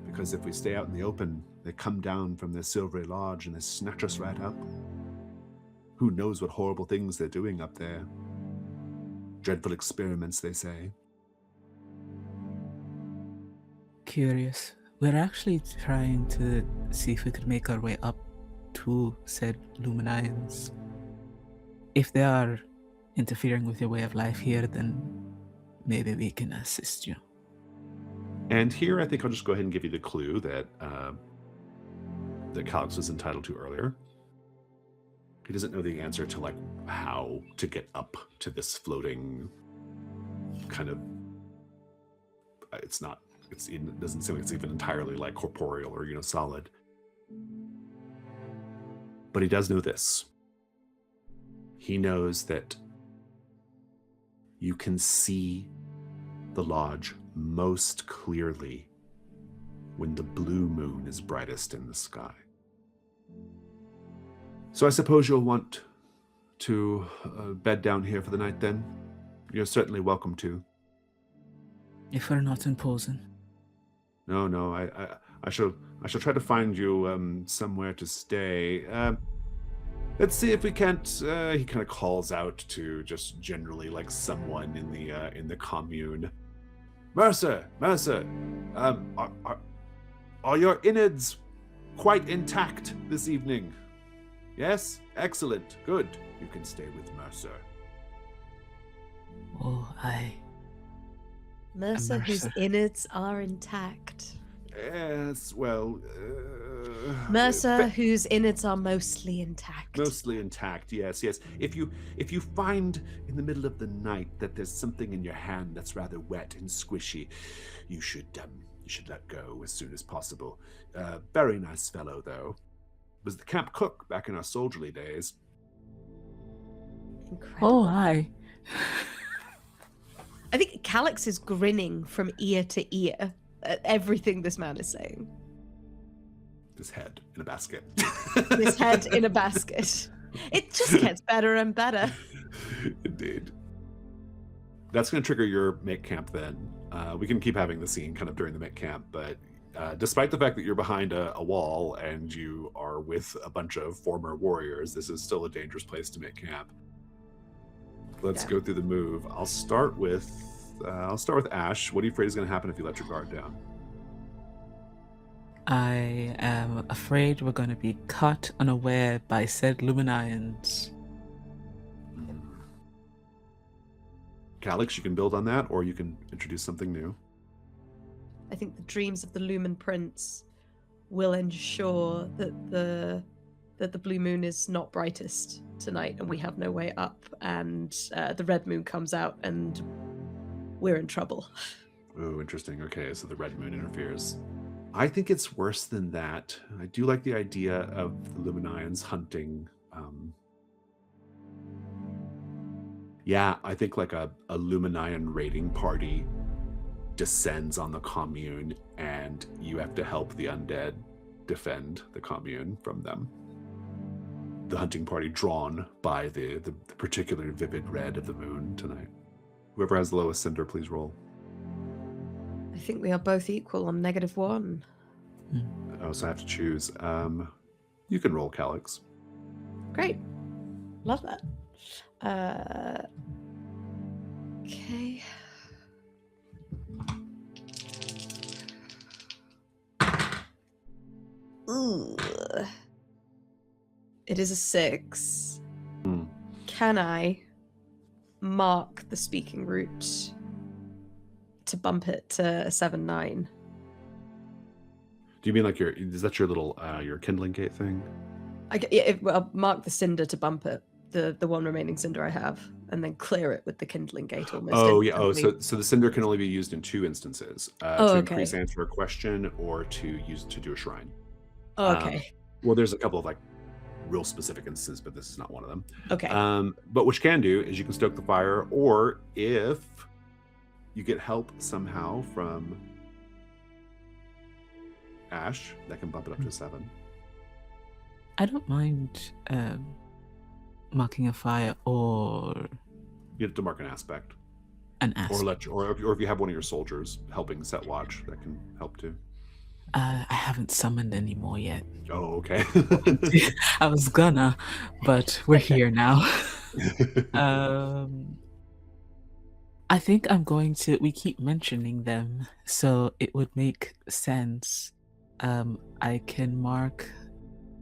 because if we stay out in the open, they come down from their silvery lodge and they snatch us right up. Who knows what horrible things they're doing up there? Dreadful experiments, they say. Curious. We're actually trying to see if we could make our way up to said Luminians. If they are interfering with your way of life here, then maybe we can assist you. And here, I think I'll just go ahead and give you the clue that Calyxe was entitled to earlier. He doesn't know the answer to, like, how to get up to this floating kind of... it doesn't seem like it's even entirely, like, corporeal or, solid. But he does know this. He knows that you can see the lodge most clearly when the blue moon is brightest in the sky. So I suppose you'll want to bed down here for the night then? You're certainly welcome to. If we're not imposing. No, I shall try to find you somewhere to stay. Let's see if we can't. He kind of calls out to just generally like someone in the commune. Mercer, are your innards quite intact this evening? Yes, excellent, good. You can stay with Mercer. Oh, aye. Mercer, whose innards are intact. Yes, well... Mercer, whose innards are mostly intact. Mostly intact, yes. If you find in the middle of the night that there's something in your hand that's rather wet and squishy, you should let go as soon as possible. Very nice fellow, though. Was the camp cook back in our soldierly days. Incredible. Oh, aye. I think Calyxe is grinning from ear to ear at everything this man is saying. His head in a basket. His head in a basket. It just gets better and better. Indeed. That's going to trigger your make camp then. We can keep having the scene kind of during the make camp, but despite the fact that you're behind a wall and you are with a bunch of former warriors, this is still a dangerous place to make camp. Let's go through the move. I'll start with Ash. What are you afraid is going to happen if you let your guard down? I am afraid we're going to be caught unaware by said Luminians. Calyxe, you can build on that, or you can introduce something new. I think the dreams of the Lumen Prince will ensure that the blue moon is not brightest tonight and we have no way up, and the red moon comes out and we're in trouble. Oh, interesting. Okay, so the red moon interferes. I think it's worse than that. I do like the idea of the Luminians hunting. I think like a Luminian raiding party descends on the commune and you have to help the undead defend the commune from them. The hunting party drawn by the particular vivid red of the moon tonight. Whoever has the lowest cinder, please roll. I think we are both equal on -1. Oh, so I have to choose. You can roll, Calyxe. Great. Love that. Okay. Ooh. It is a 6. Can I mark the speaking route to bump it to a 7-9? Do you mean like is that your little your kindling gate thing? I'll mark the cinder to bump it the one remaining cinder I have, and then clear it with the kindling gate almost. Oh yeah. Oh, instantly. so the cinder can only be used in 2 instances: Oh, to okay. increase answer a question, or to use to do a shrine. Oh, okay. Well, there's a couple of like real specific instances, but this is not one of them. Okay. But what you can do is you can stoke the fire, or if you get help somehow from Ash, that can bump it up to 7. I don't mind marking a fire or You have to mark an aspect, an or aspect. or if you have one of your soldiers helping set watch, that can help too. I haven't summoned any more yet. Oh, okay. I was gonna, but we're here now. I think I'm going to. We keep mentioning them, so it would make sense. I can mark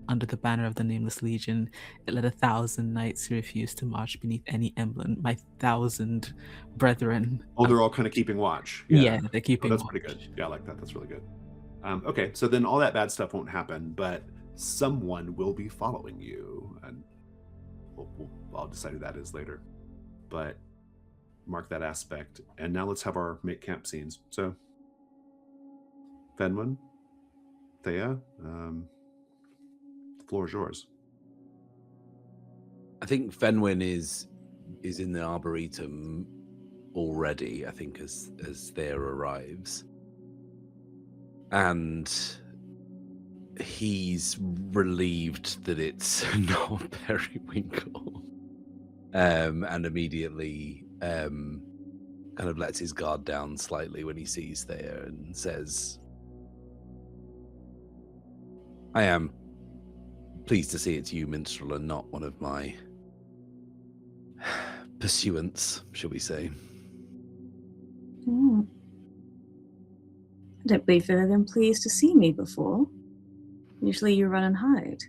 under the banner of the Nameless Legion. It led 1,000 knights who refused to march beneath any emblem. My 1,000 brethren. Oh, they're all kind of keeping watch. Yeah, they're keeping. That's watch. pretty good. Yeah, I like that. That's really good. Okay, so then all that bad stuff won't happen, but someone will be following you, and I'll decide who that is later. But mark that aspect, and now let's have our make camp scenes. So, Fenwyn, Theia, the floor is yours. I think Fenwyn is in the Arboretum already, I think, as Theia arrives. And he's relieved that it's not Periwinkle. And immediately kind of lets his guard down slightly when he sees Theia and says, I am pleased to see it's you, minstrel, and not one of my pursuants, shall we say. I don't believe they've been pleased to see me before. Usually you run and hide.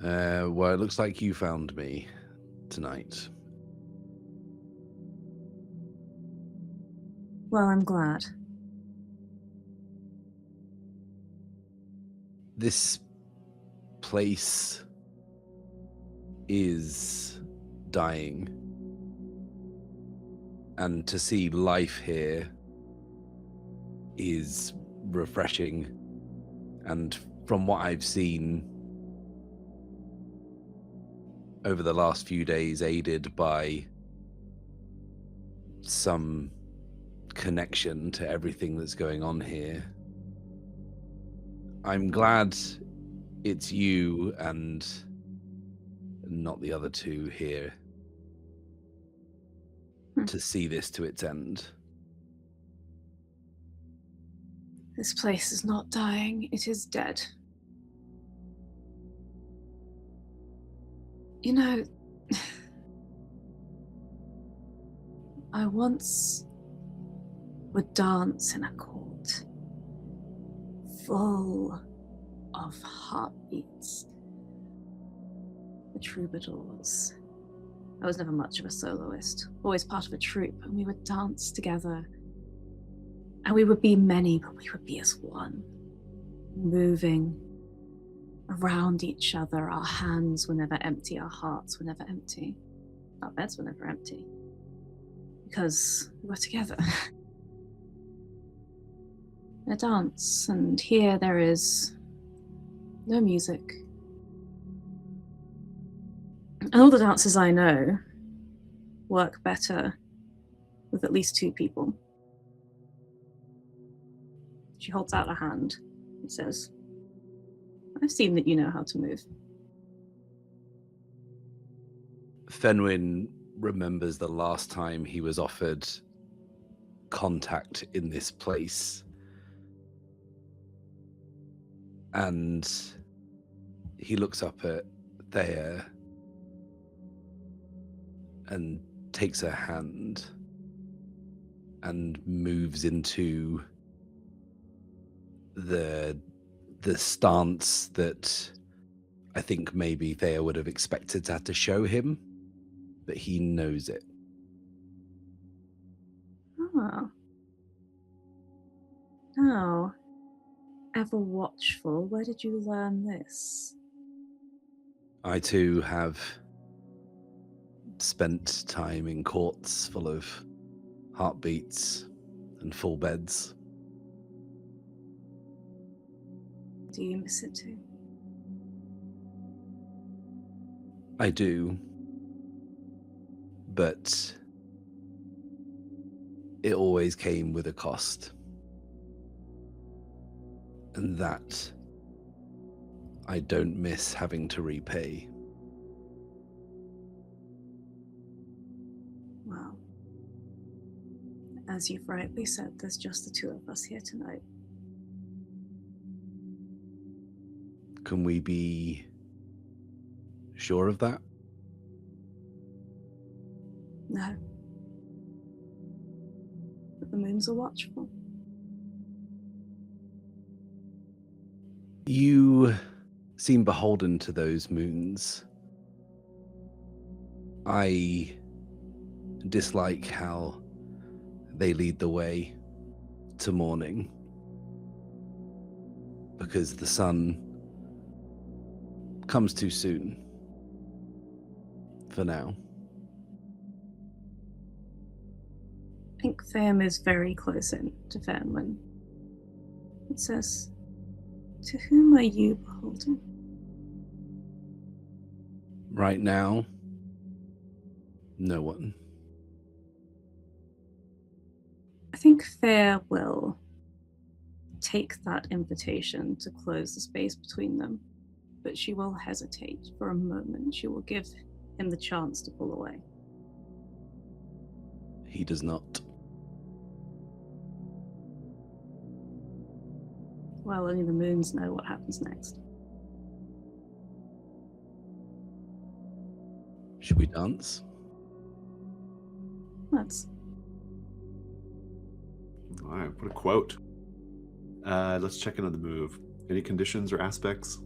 Well, it looks like you found me tonight. Well, I'm glad. This place is dying. And to see life here is refreshing. And from what I've seen over the last few days, aided by some connection to everything that's going on here, I'm glad it's you and not the other two here to see this to its end. This place is not dying, it is dead. You know, I once would dance in a court full of heartbeats. The troubadours. I was never much of a soloist, always part of a troupe, and we would dance together. And we would be many, but we would be as one, moving around each other. Our hands were never empty, our hearts were never empty, our beds were never empty, because we were together. A dance, and here there is no music. And all the dances I know work better with at least 2 people. She holds out a hand and says, I've seen that you know how to move. Fenwyn remembers the last time he was offered contact in this place. And he looks up at Theia and takes her hand and moves into the stance that I think maybe Theia would have expected to have to show him, but he knows it. Oh. Oh. Ever watchful, where did you learn this? I too have spent time in courts full of heartbeats and full beds. Do you miss it too? I do. But it always came with a cost. And that I don't miss having to repay. Well, as you've rightly said, there's just the two of us here tonight. Can we be sure of that? No. But the moons are watchful. You seem beholden to those moons. I dislike how they lead the way to morning, because the sun comes too soon for now. I think Theia is very close in to Fenwyn. It says, "To whom are you beholden?" Right now, no one. I think Theia will take that invitation to close the space between them, but she will hesitate for a moment. She will give him the chance to pull away. He does not. Well, only the moons know what happens next. Should we dance? Let's. All right, what a quote. Let's check in on the move. Any conditions or aspects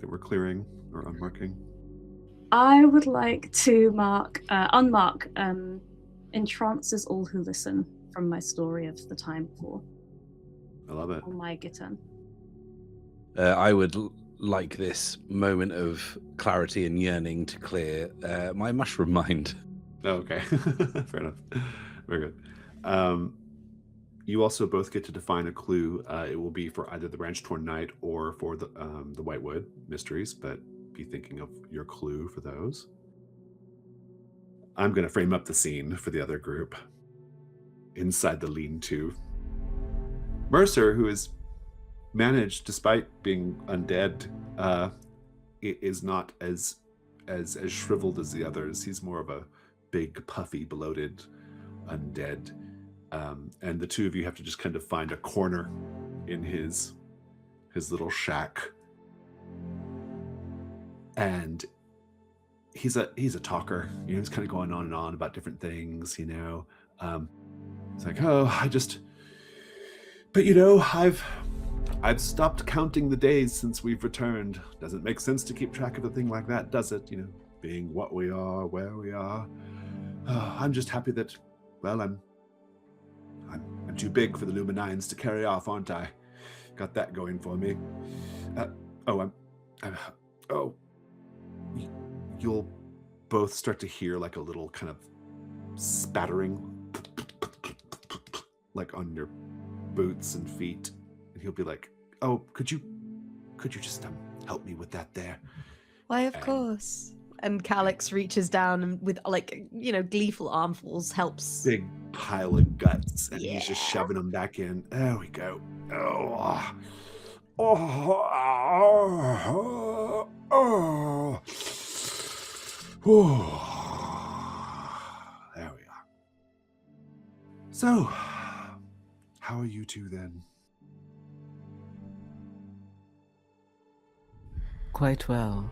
that we're clearing or unmarking? I would like to unmark entrances all who listen from my story of the time before. I love it. On my guitar. I would like this moment of clarity and yearning to clear my mushroom mind. Oh, okay. Fair enough. Very good. You also both get to define a clue. It will be for either the Branch Torn Knight or for the Whitewood mysteries, but be thinking of your clue for those. I'm going to frame up the scene for the other group. Inside the lean-to, Mercer, who is managed, despite being undead, is not as shriveled as the others. He's more of a big, puffy, bloated undead. And the two of you have to just kind of find a corner in his little shack. And he's a talker. You know, he's kind of going on and on about different things, you know. It's like, but you know, I've stopped counting the days since we've returned. Doesn't make sense to keep track of a thing like that, does it? You know, being what we are, where we are. I'm just happy that, well, I'm too big for the Luminines to carry off, aren't I? Got that going for me. You'll both start to hear like a little kind of spattering, like on your boots and feet, and he'll be like, "Oh, could you just help me with that there?" Why, of course. And Calyxe reaches down and with, like, you know, gleeful armfuls helps. Big pile of guts, and Yeah. he's just shoving them back in. There we go. There we are. So, how are you two then? Quite well.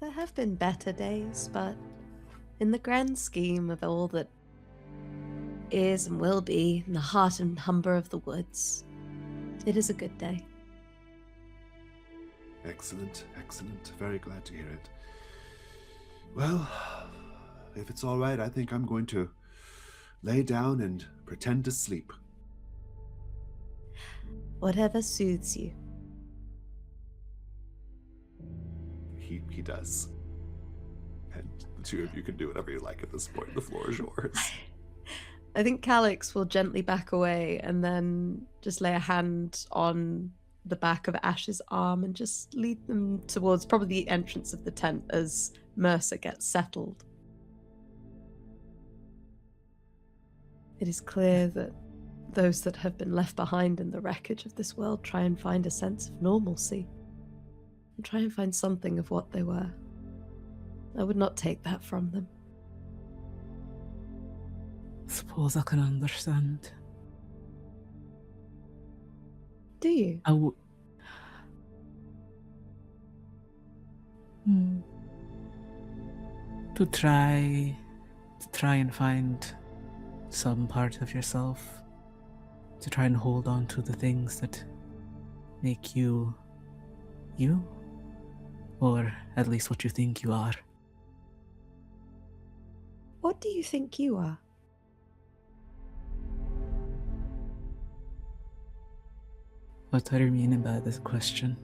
There have been better days, but in the grand scheme of all that is and will be in the heart and humber of the woods, it is a good day. Excellent, excellent. Very glad to hear it. Well, if it's all right, I think I'm going to lay down and pretend to sleep. Whatever soothes you. He does. The two of you can do whatever you like at this point. The floor is yours. I think Calyxe will gently back away and then just lay a hand on the back of Ash's arm and just lead them towards probably the entrance of the tent as Mercer gets settled. It is clear that those that have been left behind in the wreckage of this world try and find a sense of normalcy and try and find something of what they were. I would not take that from them. Suppose I can understand. Do you? To try and find some part of yourself, to try and hold on to the things that make you, you, or at least what you think you are. What do you think you are? What are you meaning by this question?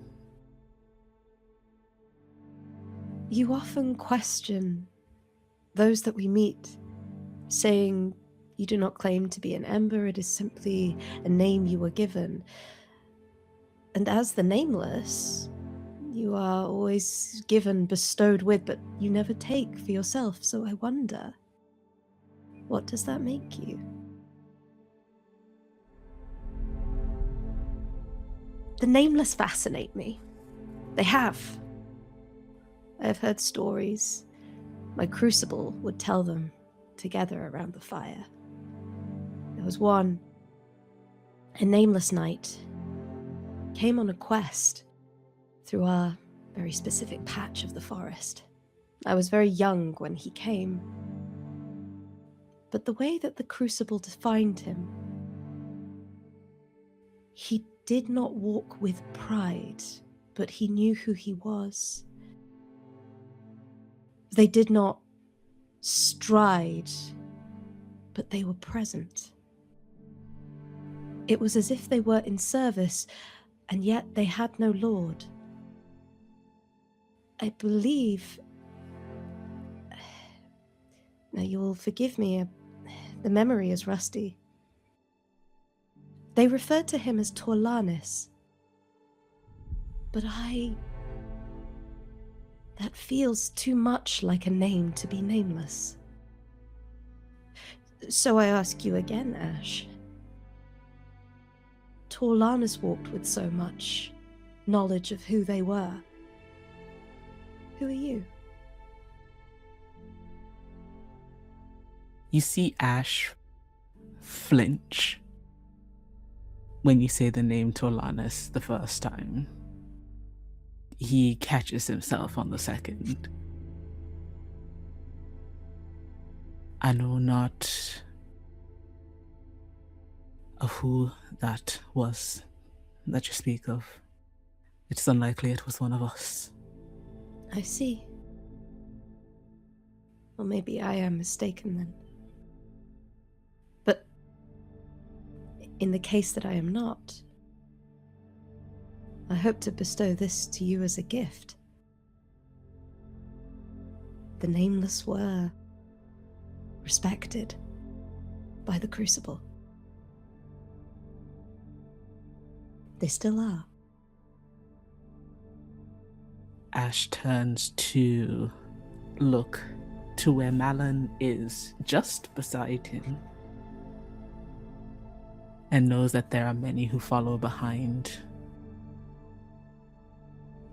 You often question those that we meet, saying you do not claim to be an ember, it is simply a name you were given. And as the nameless, you are always given, bestowed with, but you never take for yourself. So I wonder, what does that make you? The nameless fascinate me. They have. I have heard stories. My Crucible would tell them together around the fire. There was one, a nameless knight, came on a quest through our very specific patch of the forest. I was very young when he came. But the way that the Crucible defined him, he did not walk with pride, but he knew who he was. They did not stride, but they were present. It was as if they were in service, and yet they had no lord. I believe... Now you will forgive me, the memory is rusty. They referred to him as Torlanis. But that feels too much like a name to be nameless. So I ask you again, Ash. Torlanis walked with so much knowledge of who they were. Who are you? You see Ash flinch when you say the name Torlanis the first time. He catches himself on the second. I know not of who that was that you speak of. It's unlikely it was one of us. I see. Well, maybe I am mistaken then. But in the case that I am not, I hope to bestow this to you as a gift. The nameless were respected by the Crucible. They still are. Ash turns to look to where Malin is just beside him and knows that there are many who follow behind.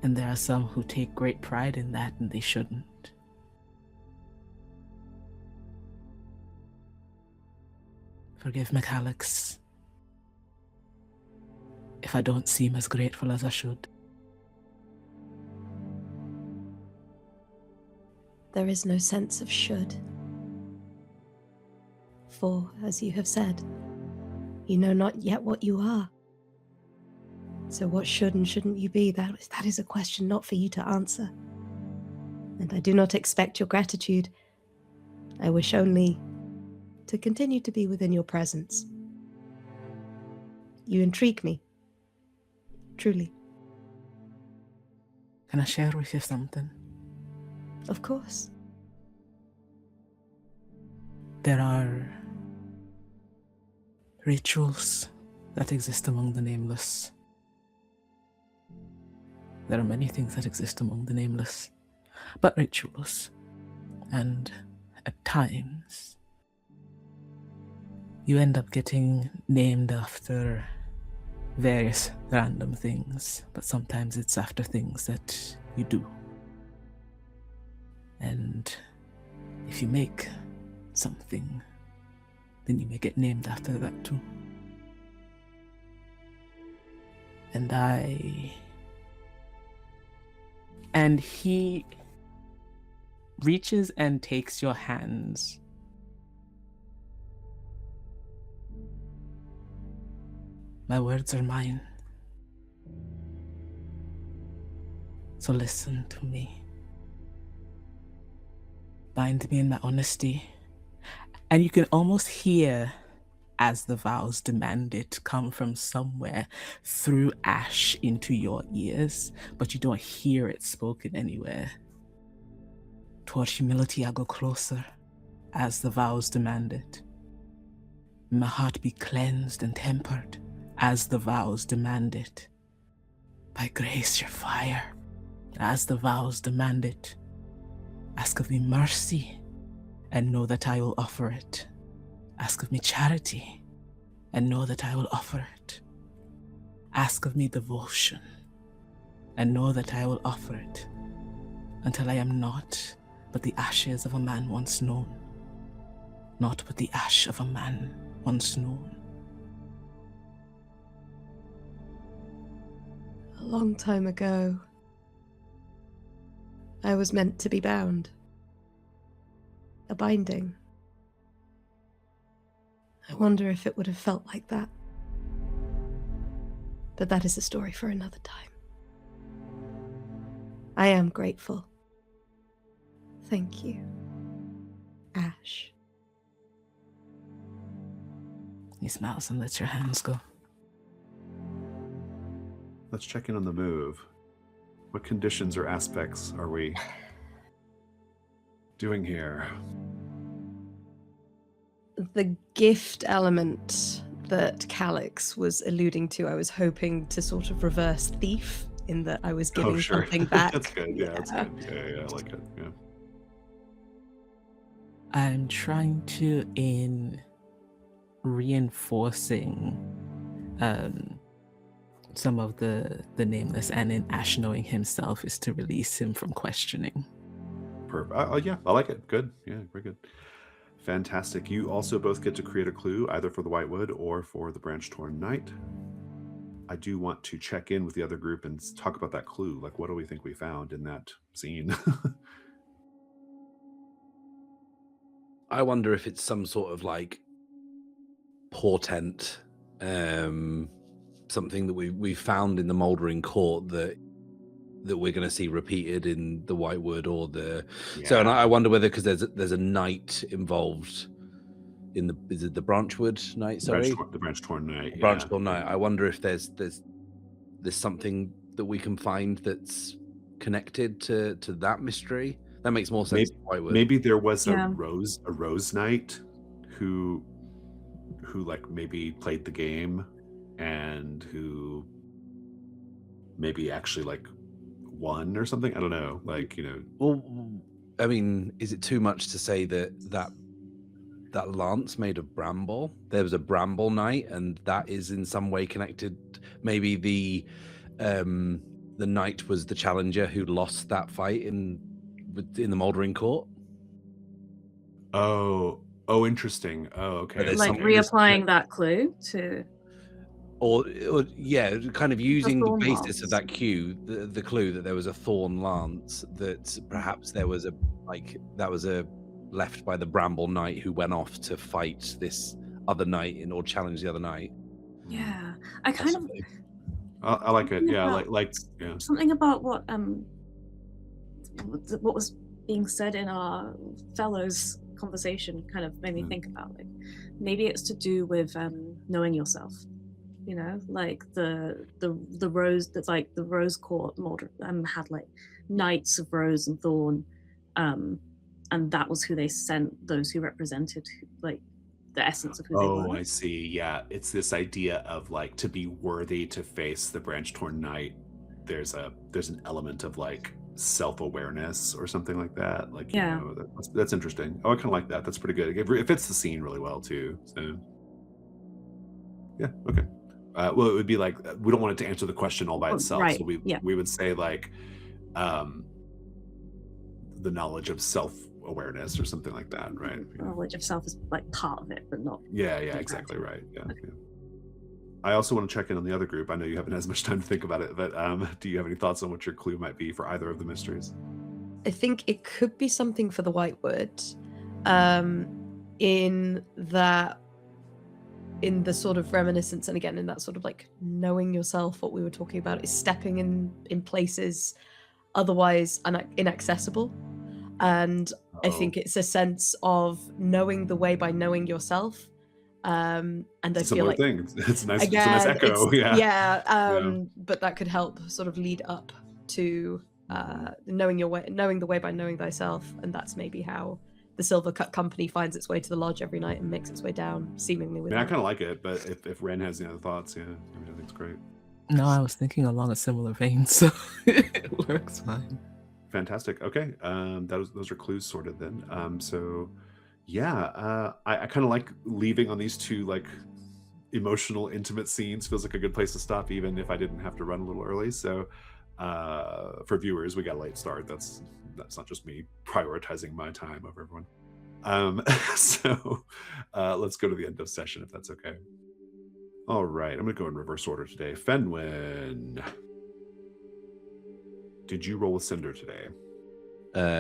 And there are some who take great pride in that, and they shouldn't. Forgive me, Calyxe, if I don't seem as grateful as I should. There is no sense of should. For, as you have said, you know not yet what you are. So what should and shouldn't you be? That is a question not for you to answer. And I do not expect your gratitude. I wish only to continue to be within your presence. You intrigue me. Truly. Can I share with you something? Of course. There are rituals that exist among the nameless. There are many things that exist among the nameless, but rituals. And at times, you end up getting named after various random things, but sometimes it's after things that you do. And if you make something, then you may get named after that too. And he reaches and takes your hands. My words are mine. So listen to me. Bind me in my honesty. And you can almost hear, as the vows demand it, come from somewhere through ash into your ears, but you don't hear it spoken anywhere. Toward humility I go closer, as the vows demand it. My heart be cleansed and tempered, as the vows demand it. By grace your fire, as the vows demand it. Ask of me mercy, and know that I will offer it. Ask of me charity, and know that I will offer it. Ask of me devotion, and know that I will offer it, until I am naught but the ashes of a man once known, naught but the ash of a man once known. A long time ago, I was meant to be bound. A binding. I wonder if it would have felt like that. But that is a story for another time. I am grateful. Thank you, Ash. He smiles and lets your hands go. Let's check in on the move. What conditions or aspects are we doing here? The gift element that Calyxe was alluding to, I was hoping to sort of reverse thief in that I was giving something back. That's good. Yeah, that's good. Yeah, I like it. Yeah. I'm trying to, in reinforcing some of the nameless, and in Ash knowing himself, is to release him from questioning. Perfect. Yeah, I like it. Good. Yeah, very good. Fantastic. You also both get to create a clue, either for the Whitewood or for the Branch Torn Knight. I do want to check in with the other group and talk about that clue. Like, what do we think we found in that scene? I wonder if it's some sort of like portent, something that we found in the Mouldering Court that we're going to see repeated in the Whitewood or the. Yeah. So, and I wonder whether, because there's a knight involved in the, is it the Branchwood Knight? Sorry, the Branch Torn Knight. Branch Torn Knight. I wonder if there's something that we can find that's connected to that mystery. That makes more sense. Maybe there was a Rose Knight who like maybe played the game and who maybe actually like won or something. I don't know. Like, you know. Well, I mean, is it too much to say that lance made of bramble? There was a bramble knight, and that is in some way connected. Maybe the knight was the challenger who lost that fight in the Mouldering Court. Oh, interesting. Oh, okay. Like reapplying that clue to, or yeah, kind of using the basis of that clue, the clue that there was a thorn lance, that perhaps there was that was left by the Bramble Knight who went off to fight this other knight or challenge the other knight. Yeah, I kind of. I like it. Yeah, like yeah. Something about what was being said in our fellows conversation kind of made me think about, like, maybe it's to do with knowing yourself, you know, like the rose, that's like the Rose Court had like knights of rose and thorn, and and that was who they sent, those who represented like the essence of who they were. Oh, I see. Yeah, it's this idea of like to be worthy to face the branch torn knight. There's an element of like self-awareness or something like that. Like, Yeah. you know, that's interesting. Oh, I kind of like that. That's pretty good. It fits the scene really well too. So, yeah. Okay. Well, it would be like we don't want it to answer the question all by Oh, itself. right, So yeah. we would say like the knowledge of self-awareness or something like that, right? Yeah. Knowledge of self is like part of it, but not. Yeah, the exactly entirety. right. Yeah, Okay. yeah. I also want to check in on the other group. I know you haven't had as much time to think about it, but do you have any thoughts on what your clue might be for either of the mysteries? I think it could be something for the Whitewood, in the sort of reminiscence, and again in that sort of like knowing yourself. What we were talking about is stepping in places otherwise inaccessible, and I think it's a sense of knowing the way by knowing yourself. And I It's a feel similar like thing. It's a nice, again, it's a nice echo. Yeah. but that could help sort of lead up to knowing the way by knowing thyself, and that's maybe how the Silver Cut Company finds its way to the lodge every night and makes its way down, seemingly I with. mean, I kind of like it, but if Wren has any other thoughts, yeah, I mean, I think it's great. No, I was thinking along a similar vein, so it works fine. Fantastic. Okay, those are clues sorted then. So, yeah, I kind of like leaving on these two like emotional, intimate scenes. Feels like a good place to stop, even if I didn't have to run a little early. So, for viewers, we got a late start. That's not just me prioritizing my time over everyone. So, let's go to the end of session if that's okay. All right, I'm gonna go in reverse order today. Fenwyn, did you roll with Cinder today?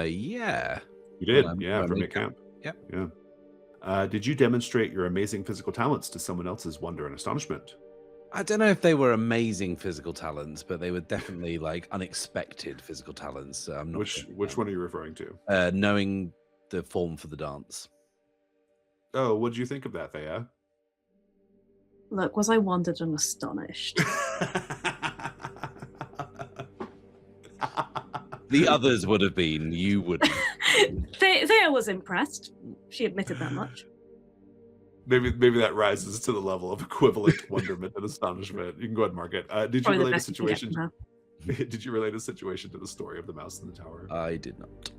Yeah. You did, Well, yeah, well, for make mid-camp. Yep. Yeah. Did you demonstrate your amazing physical talents to someone else's wonder and astonishment? I don't know if they were amazing physical talents, but they were definitely like unexpected physical talents. So I'm not Which one are you referring to? knowing the form for the dance. Oh, what did you think of that, Theia? Look, was I wondered and astonished? The others would have been. You wouldn't. Theia was impressed. She admitted that much. Maybe that rises to the level of equivalent wonderment and astonishment. You can go ahead and mark it. Did you Probably the relate a best you can get situation? from her. Did you relate a situation to the story of the mouse in the tower? I did not.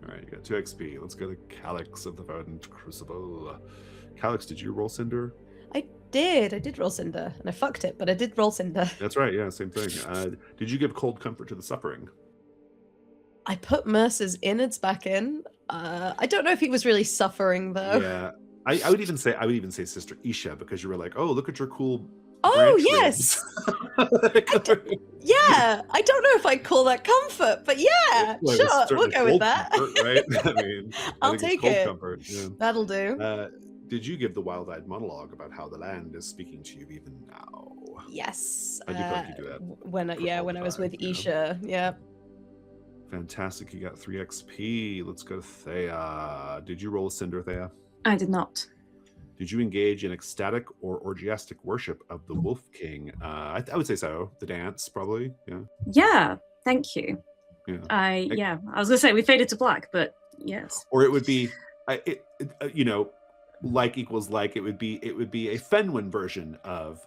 All right, you got 2 XP. Let's go to Calyxe of the Verdant Crucible. Calyxe, did you roll Cinder? I did roll Cinder, and I fucked it, but I did roll Cinder. That's right, yeah, same thing. Did you give cold comfort to the suffering? I put Mercer's innards back in. I don't know if he was really suffering though. Yeah, I would even say Sister Isha, because you were like, oh, look at your cool. Oh branch yes. ribs. Yeah, I don't know if I'd call that comfort, but yeah, Well, it was sure, we'll certainly go with cold that. comfort, right? I mean, I'll think it's take cold it. Comfort, yeah. That'll do. Did you give the wild-eyed monologue about how the land is speaking to you even now? Yes. I do feel like you do that when I was with yeah. Isha. Yeah. Fantastic. You got 3 XP. Let's go to Theia. Did you roll a Cinder, Theia? I did not. Did you engage in ecstatic or orgiastic worship of the Wolf King? I would say so. The dance, probably. Yeah. Yeah, thank you. Yeah. I was gonna say we faded to black, but yes. Or it would be, like equals like. It would be a Fenwyn version of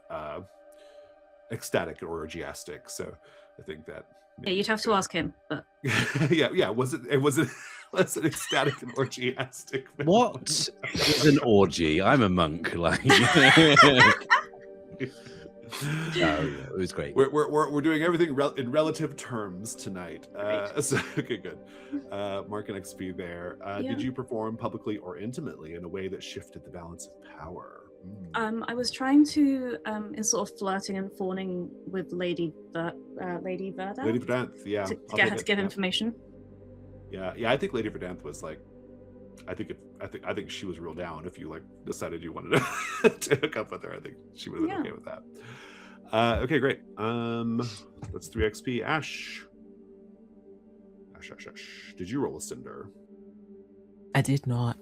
ecstatic or orgiastic. So I think that. Yeah, you'd have to ask him, but yeah. Was it ecstatic and orgiastic? What is an orgy? I'm a monk. Like, it was great. We're doing everything in relative terms tonight. So, okay, good. Mark an XP there. Did you perform publicly or intimately in a way that shifted the balance of power? I was trying to in sort of flirting and fawning with Lady Verdant. Lady Verdant, yeah. To get her to give information. Yeah. I think Lady Verdant was like, I think she was real down if you like decided you wanted to hook up with her. I think she would have been okay with that. Okay, great. That's 3 XP. Ash. Did you roll a Cinder? I did not.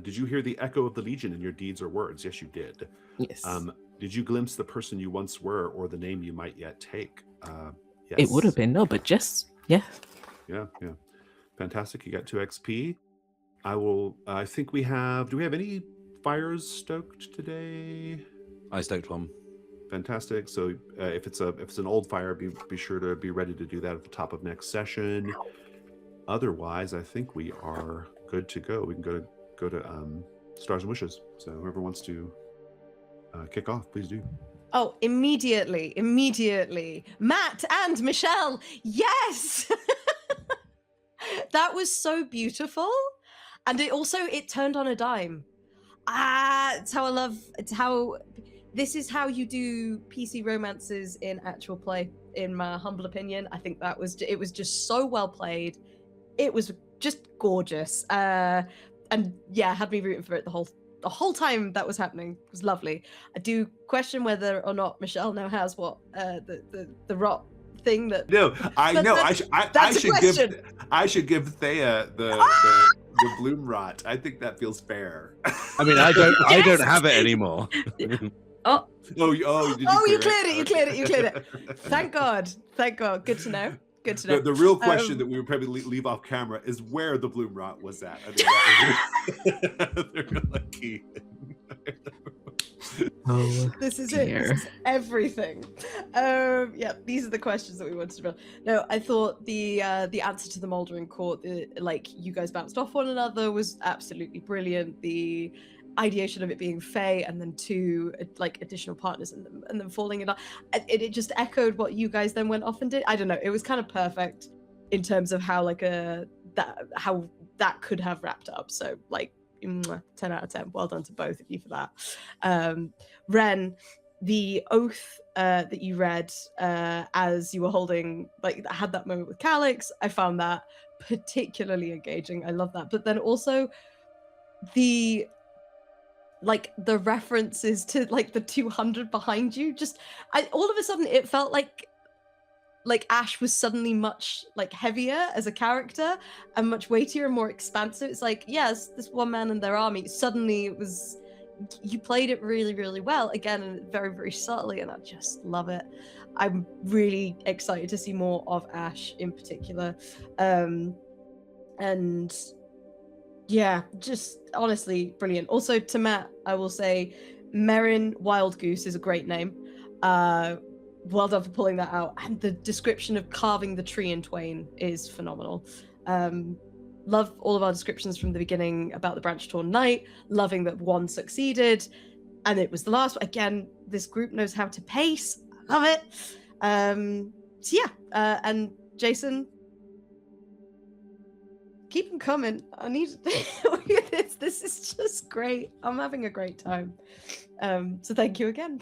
Did you hear the echo of the Legion in your deeds or words? Yes, you did. Yes. Did you glimpse the person you once were or the name you might yet take? Yes. It would have been no, but just yeah. Yeah. Fantastic. You got 2 XP. I think we have. Do we have any fires stoked today? I stoked one. Fantastic. So if it's an old fire, be sure to be ready to do that at the top of next session. Otherwise, I think we are good to go. We can go to Stars and Wishes. So whoever wants to kick off, please do. Oh, immediately. Matt and Michelle, yes! That was so beautiful. And it turned on a dime. This is how you do PC romances in actual play, in my humble opinion. I think it was just so well played. It was just gorgeous. And yeah, had me rooting for it the whole time that was happening. It was lovely. I do question whether or not Michelle now has what the rot thing that. No, I know. I should give Theia the bloom rot. I think that feels fair. I mean, I don't have it anymore. Oh, you cleared it. Thank God. Good to know. The real question that we would probably leave off camera is where the bloom rot was at. They're like key. This is it. This is everything. Yeah, these are the questions that we wanted to know. No, I thought the answer to the Mouldering Court, like you guys bounced off one another, was absolutely brilliant. The ideation of it being Fae and then two like additional partners and then falling in love, it just echoed what you guys then went off and did. I don't know, it was kind of perfect in terms of how how that could have wrapped up. So like 10 out of 10. Well done to both of you for that. Wren, the oath that you read as you were holding, like had that moment with Calyxe, I found that particularly engaging. I love that. But then also the references to like the 200 behind you, just all of a sudden it felt like Ash was suddenly much like heavier as a character and much weightier and more expansive. It's like, yes, this one man and their army. Suddenly it was, you played it really, really well again, and very, very subtly, and I just love it. I'm really excited to see more of Ash in particular. And yeah, just honestly brilliant. Also to Matt, I will say Merrin Wild Goose is a great name. Well done for pulling that out. And the description of carving the tree in twain is phenomenal. Love all of our descriptions from the beginning about the branch torn knight, loving that one succeeded and it was the last. Again, this group knows how to pace. I love it. So yeah, and Jason, keep them coming. I need this. This is just great. I'm having a great time. So thank you again.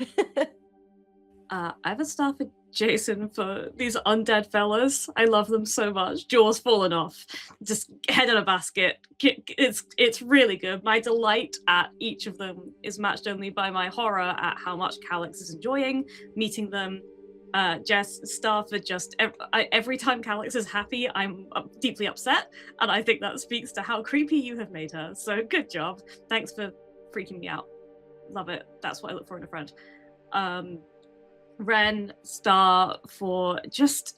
I have a star for Jason for these undead fellas. I love them so much. Jaw's fallen off. Just head in a basket. It's really good. My delight at each of them is matched only by my horror at how much Calyxe is enjoying meeting them. Jess, star for just every time Calyxe is happy, I'm deeply upset, and I think that speaks to how creepy you have made her. So good job. Thanks for freaking me out. Love it. That's what I look for in a friend. Wren, star for just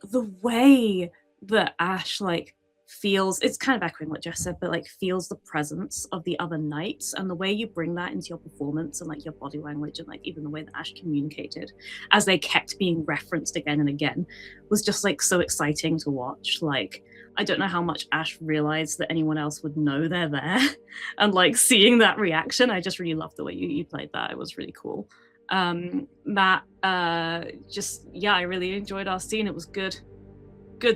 the way that Ash like feels, it's kind of echoing what Jess said, but like feels the presence of the other knights, and the way you bring that into your performance and like your body language and like even the way that Ash communicated as they kept being referenced again and again was just like so exciting to watch. Like I don't know how much Ash realized that anyone else would know they're there and like seeing that reaction, I just really loved the way you played that. It was really cool. Matt, just yeah, I really enjoyed our scene. It was good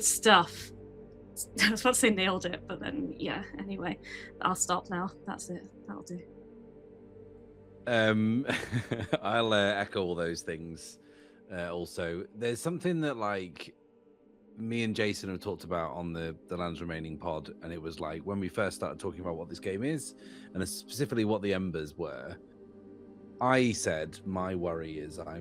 stuff. I was about to say nailed it, but then yeah, anyway, I'll stop now. That's it. That'll do. I'll echo all those things. Also, there's something that like me and Jason have talked about on the Lands Remaining pod, and it was like when we first started talking about what this game is, and specifically what the Embers were. I said my worry is I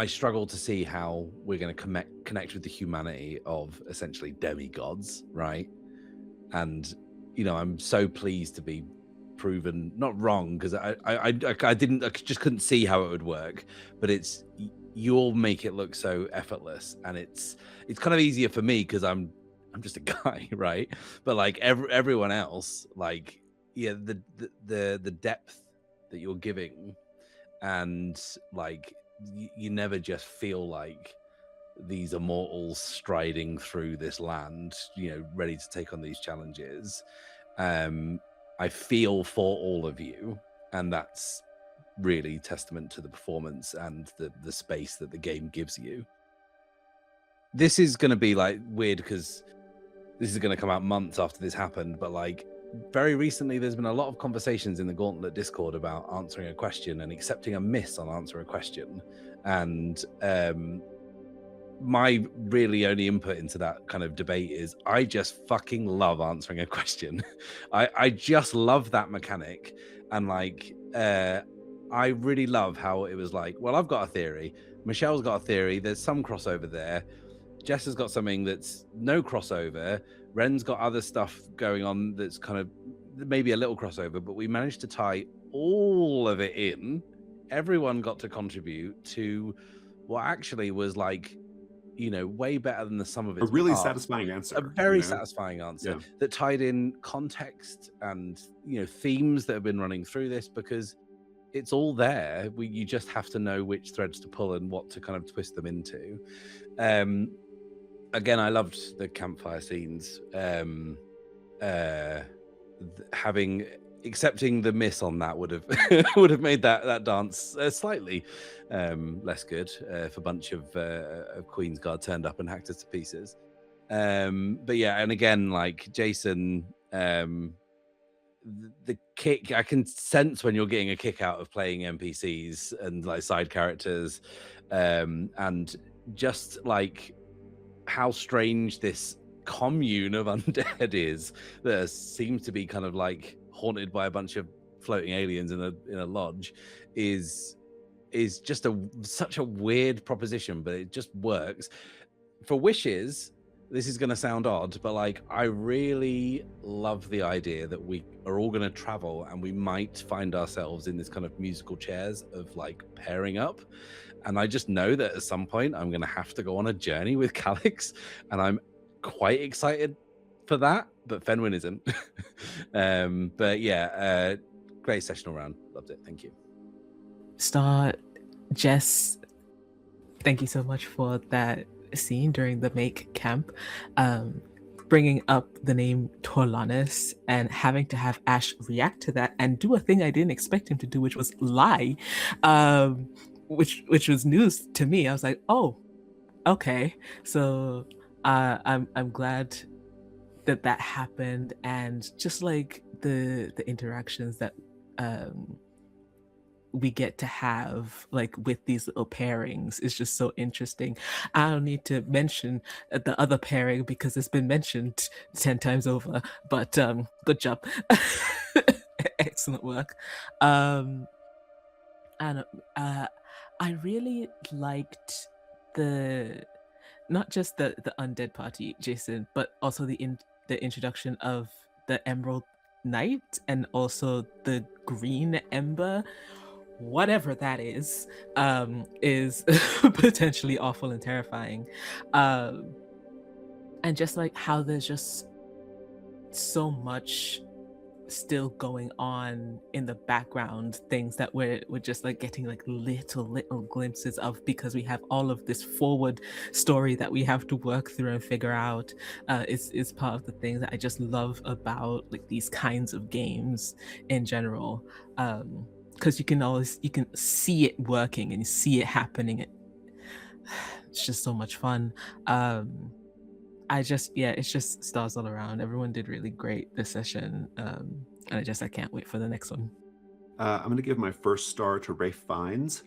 struggle to see how we're going to connect with the humanity of essentially demigods, right? And you know, I'm so pleased to be proven not wrong, because I just couldn't see how it would work. But you all make it look so effortless, and it's kind of easier for me because I'm I'm just a guy, right? But like everyone else, like the depth that you're giving, and like you never just feel like these immortals striding through this land, ready to take on these challenges. I feel for all of you, and that's really testament to the performance and the space that the game gives you. This is going to be like weird because this is going to come out months after this happened, but like very recently there's been a lot of conversations in the Gauntlet Discord about answering a question and accepting a miss on answer a question, and my really only input into that kind of debate is I just fucking love answering a question. I just love that mechanic, and like I really love how it was like, well, I've got a theory, Michelle's got a theory, there's some crossover there, Jess has got something that's no crossover, Wren's got other stuff going on that's kind of maybe a little crossover, but we managed to tie all of it in. Everyone got to contribute to what actually was like, way better than the sum of its A really parts. satisfying answer. A very satisfying answer that tied in context and, themes that have been running through this, because it's all there. You just have to know which threads to pull and what to kind of twist them into. Again, I loved the campfire scenes. Accepting the miss on that would have made that dance slightly less good if a bunch of Queen's Guard turned up and hacked us to pieces. But yeah, and again, like Jason, the kick, I can sense when you're getting a kick out of playing NPCs and like side characters, and just like how strange this commune of undead is that seems to be kind of like haunted by a bunch of floating aliens in a lodge is just such a weird proposition, but it just works. For wishes, this is going to sound odd, but like I really love the idea that we are all going to travel and we might find ourselves in this kind of musical chairs of like pairing up. And I just know that at some point I'm going to have to go on a journey with Calyxe, and I'm quite excited for that, but Fenwyn isn't. But yeah, great session all round. Loved it. Thank you. Star, Jess, thank you so much for that scene during the make camp. Bringing up the name Torlanus and having to have Ash react to that and do a thing I didn't expect him to do, which was lie, which was news to me. I was like, oh, okay. So I'm glad that happened, and just like the interactions that we get to have like with these little pairings is just so interesting. I don't need to mention the other pairing because it's been mentioned 10 times over, but good job. Excellent work. And I really liked not just the undead party, Jason, but also the introduction of the Emerald Knight and also the Green Ember, whatever that is potentially awful and terrifying. And just like how there's just so much still going on in the background, things that we're just like getting like little glimpses of, because we have all of this forward story that we have to work through and figure out, is part of the things that I just love about like these kinds of games in general, because you can see it working and see it happening. It's just so much fun. It's just stars all around. Everyone did really great this session, and I can't wait for the next one. I'm going to give my first star to Ralph Fiennes,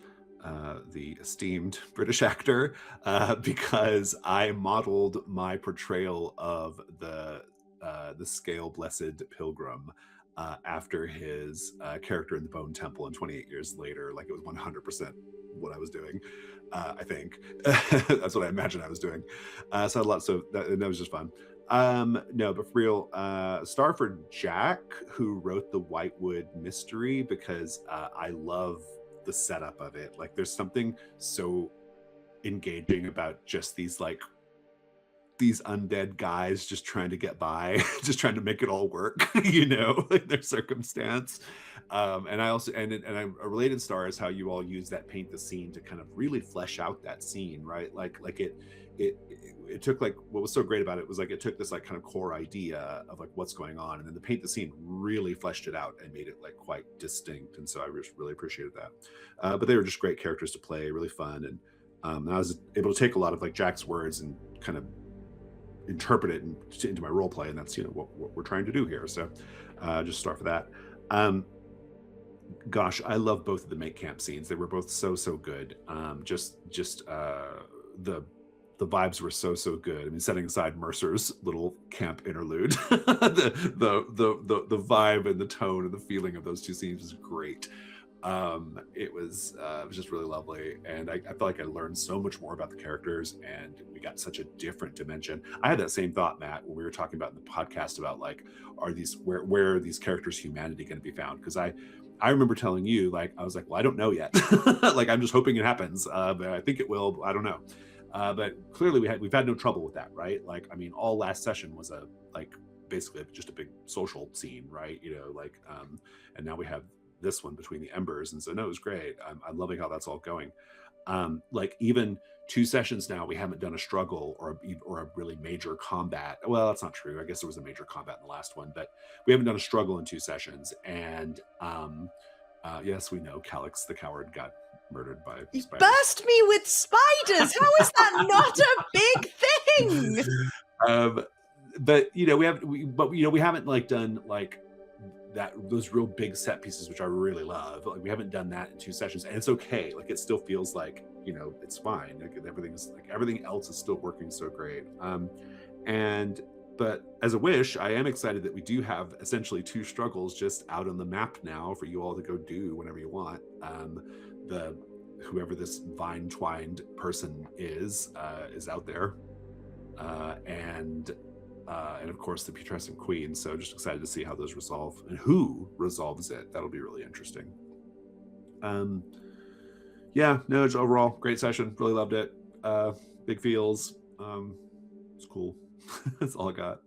the esteemed British actor, because I modeled my portrayal of the Scale Blessed Pilgrim after his character in the Bone Temple, and 28 years later, like it was 100% what I was doing. I think that's what I imagine I was doing. So that was just fun. No, but for real, star for Jack, who wrote the Whitewood mystery, because I love the setup of it. Like there's something so engaging about just these like these undead guys just trying to get by, just trying to make it all work, you know, in their circumstance. And I also, and a related star is how you all use that paint the scene to kind of really flesh out that scene, right? Like it took, like, what was so great about it was like it took this like kind of core idea of like what's going on, and then the paint the scene really fleshed it out and made it like quite distinct. And so I just really appreciated that. But they were just great characters to play, really fun, and I was able to take a lot of like Jack's words and kind of interpret it into my role play, and that's, you know, what we're trying to do here. So just start for that. Gosh, I love both of the make camp scenes. They were both so good. The vibes were so good. I mean, setting aside Mercer's little camp interlude, the vibe and the tone and the feeling of those two scenes was great. It was just really lovely, and I felt like I learned so much more about the characters, and we got such a different dimension. I had that same thought, Matt, when we were talking about in the podcast about like, where are these characters' humanity going to be found? Because I remember telling you, like, I was like, well, I don't know yet. Like, I'm just hoping it happens. But I think it will. But I don't know. But clearly we've had no trouble with that, right? Like, I mean, all last session was basically just a big social scene, right? You know, like, and now we have this one between the embers, and so no, it was great. I'm loving how that's all going. Like, even 2 sessions now, we haven't done a struggle or a really major combat. Well, that's not true. I guess there was a major combat in the last one, but we haven't done a struggle in 2 sessions. And yes, we know Calyxe the coward got murdered by You spiders. burst me with spiders. How is that not a big thing? But you know, we haven't like done like those real big set pieces, which I really love. Like, we haven't done that in 2 sessions, and it's okay. Like, it still feels like, you know, it's fine. Like, everything else is still working so great. But as a wish, I am excited that we do have essentially 2 struggles just out on the map now for you all to go do whenever you want. Whoever this vine-twined person is out there, and of course the putrescent queen. So just excited to see how those resolve and who resolves it. That'll be really interesting. Yeah, no, overall great session. Really loved it. Big feels. It's cool. That's all I got.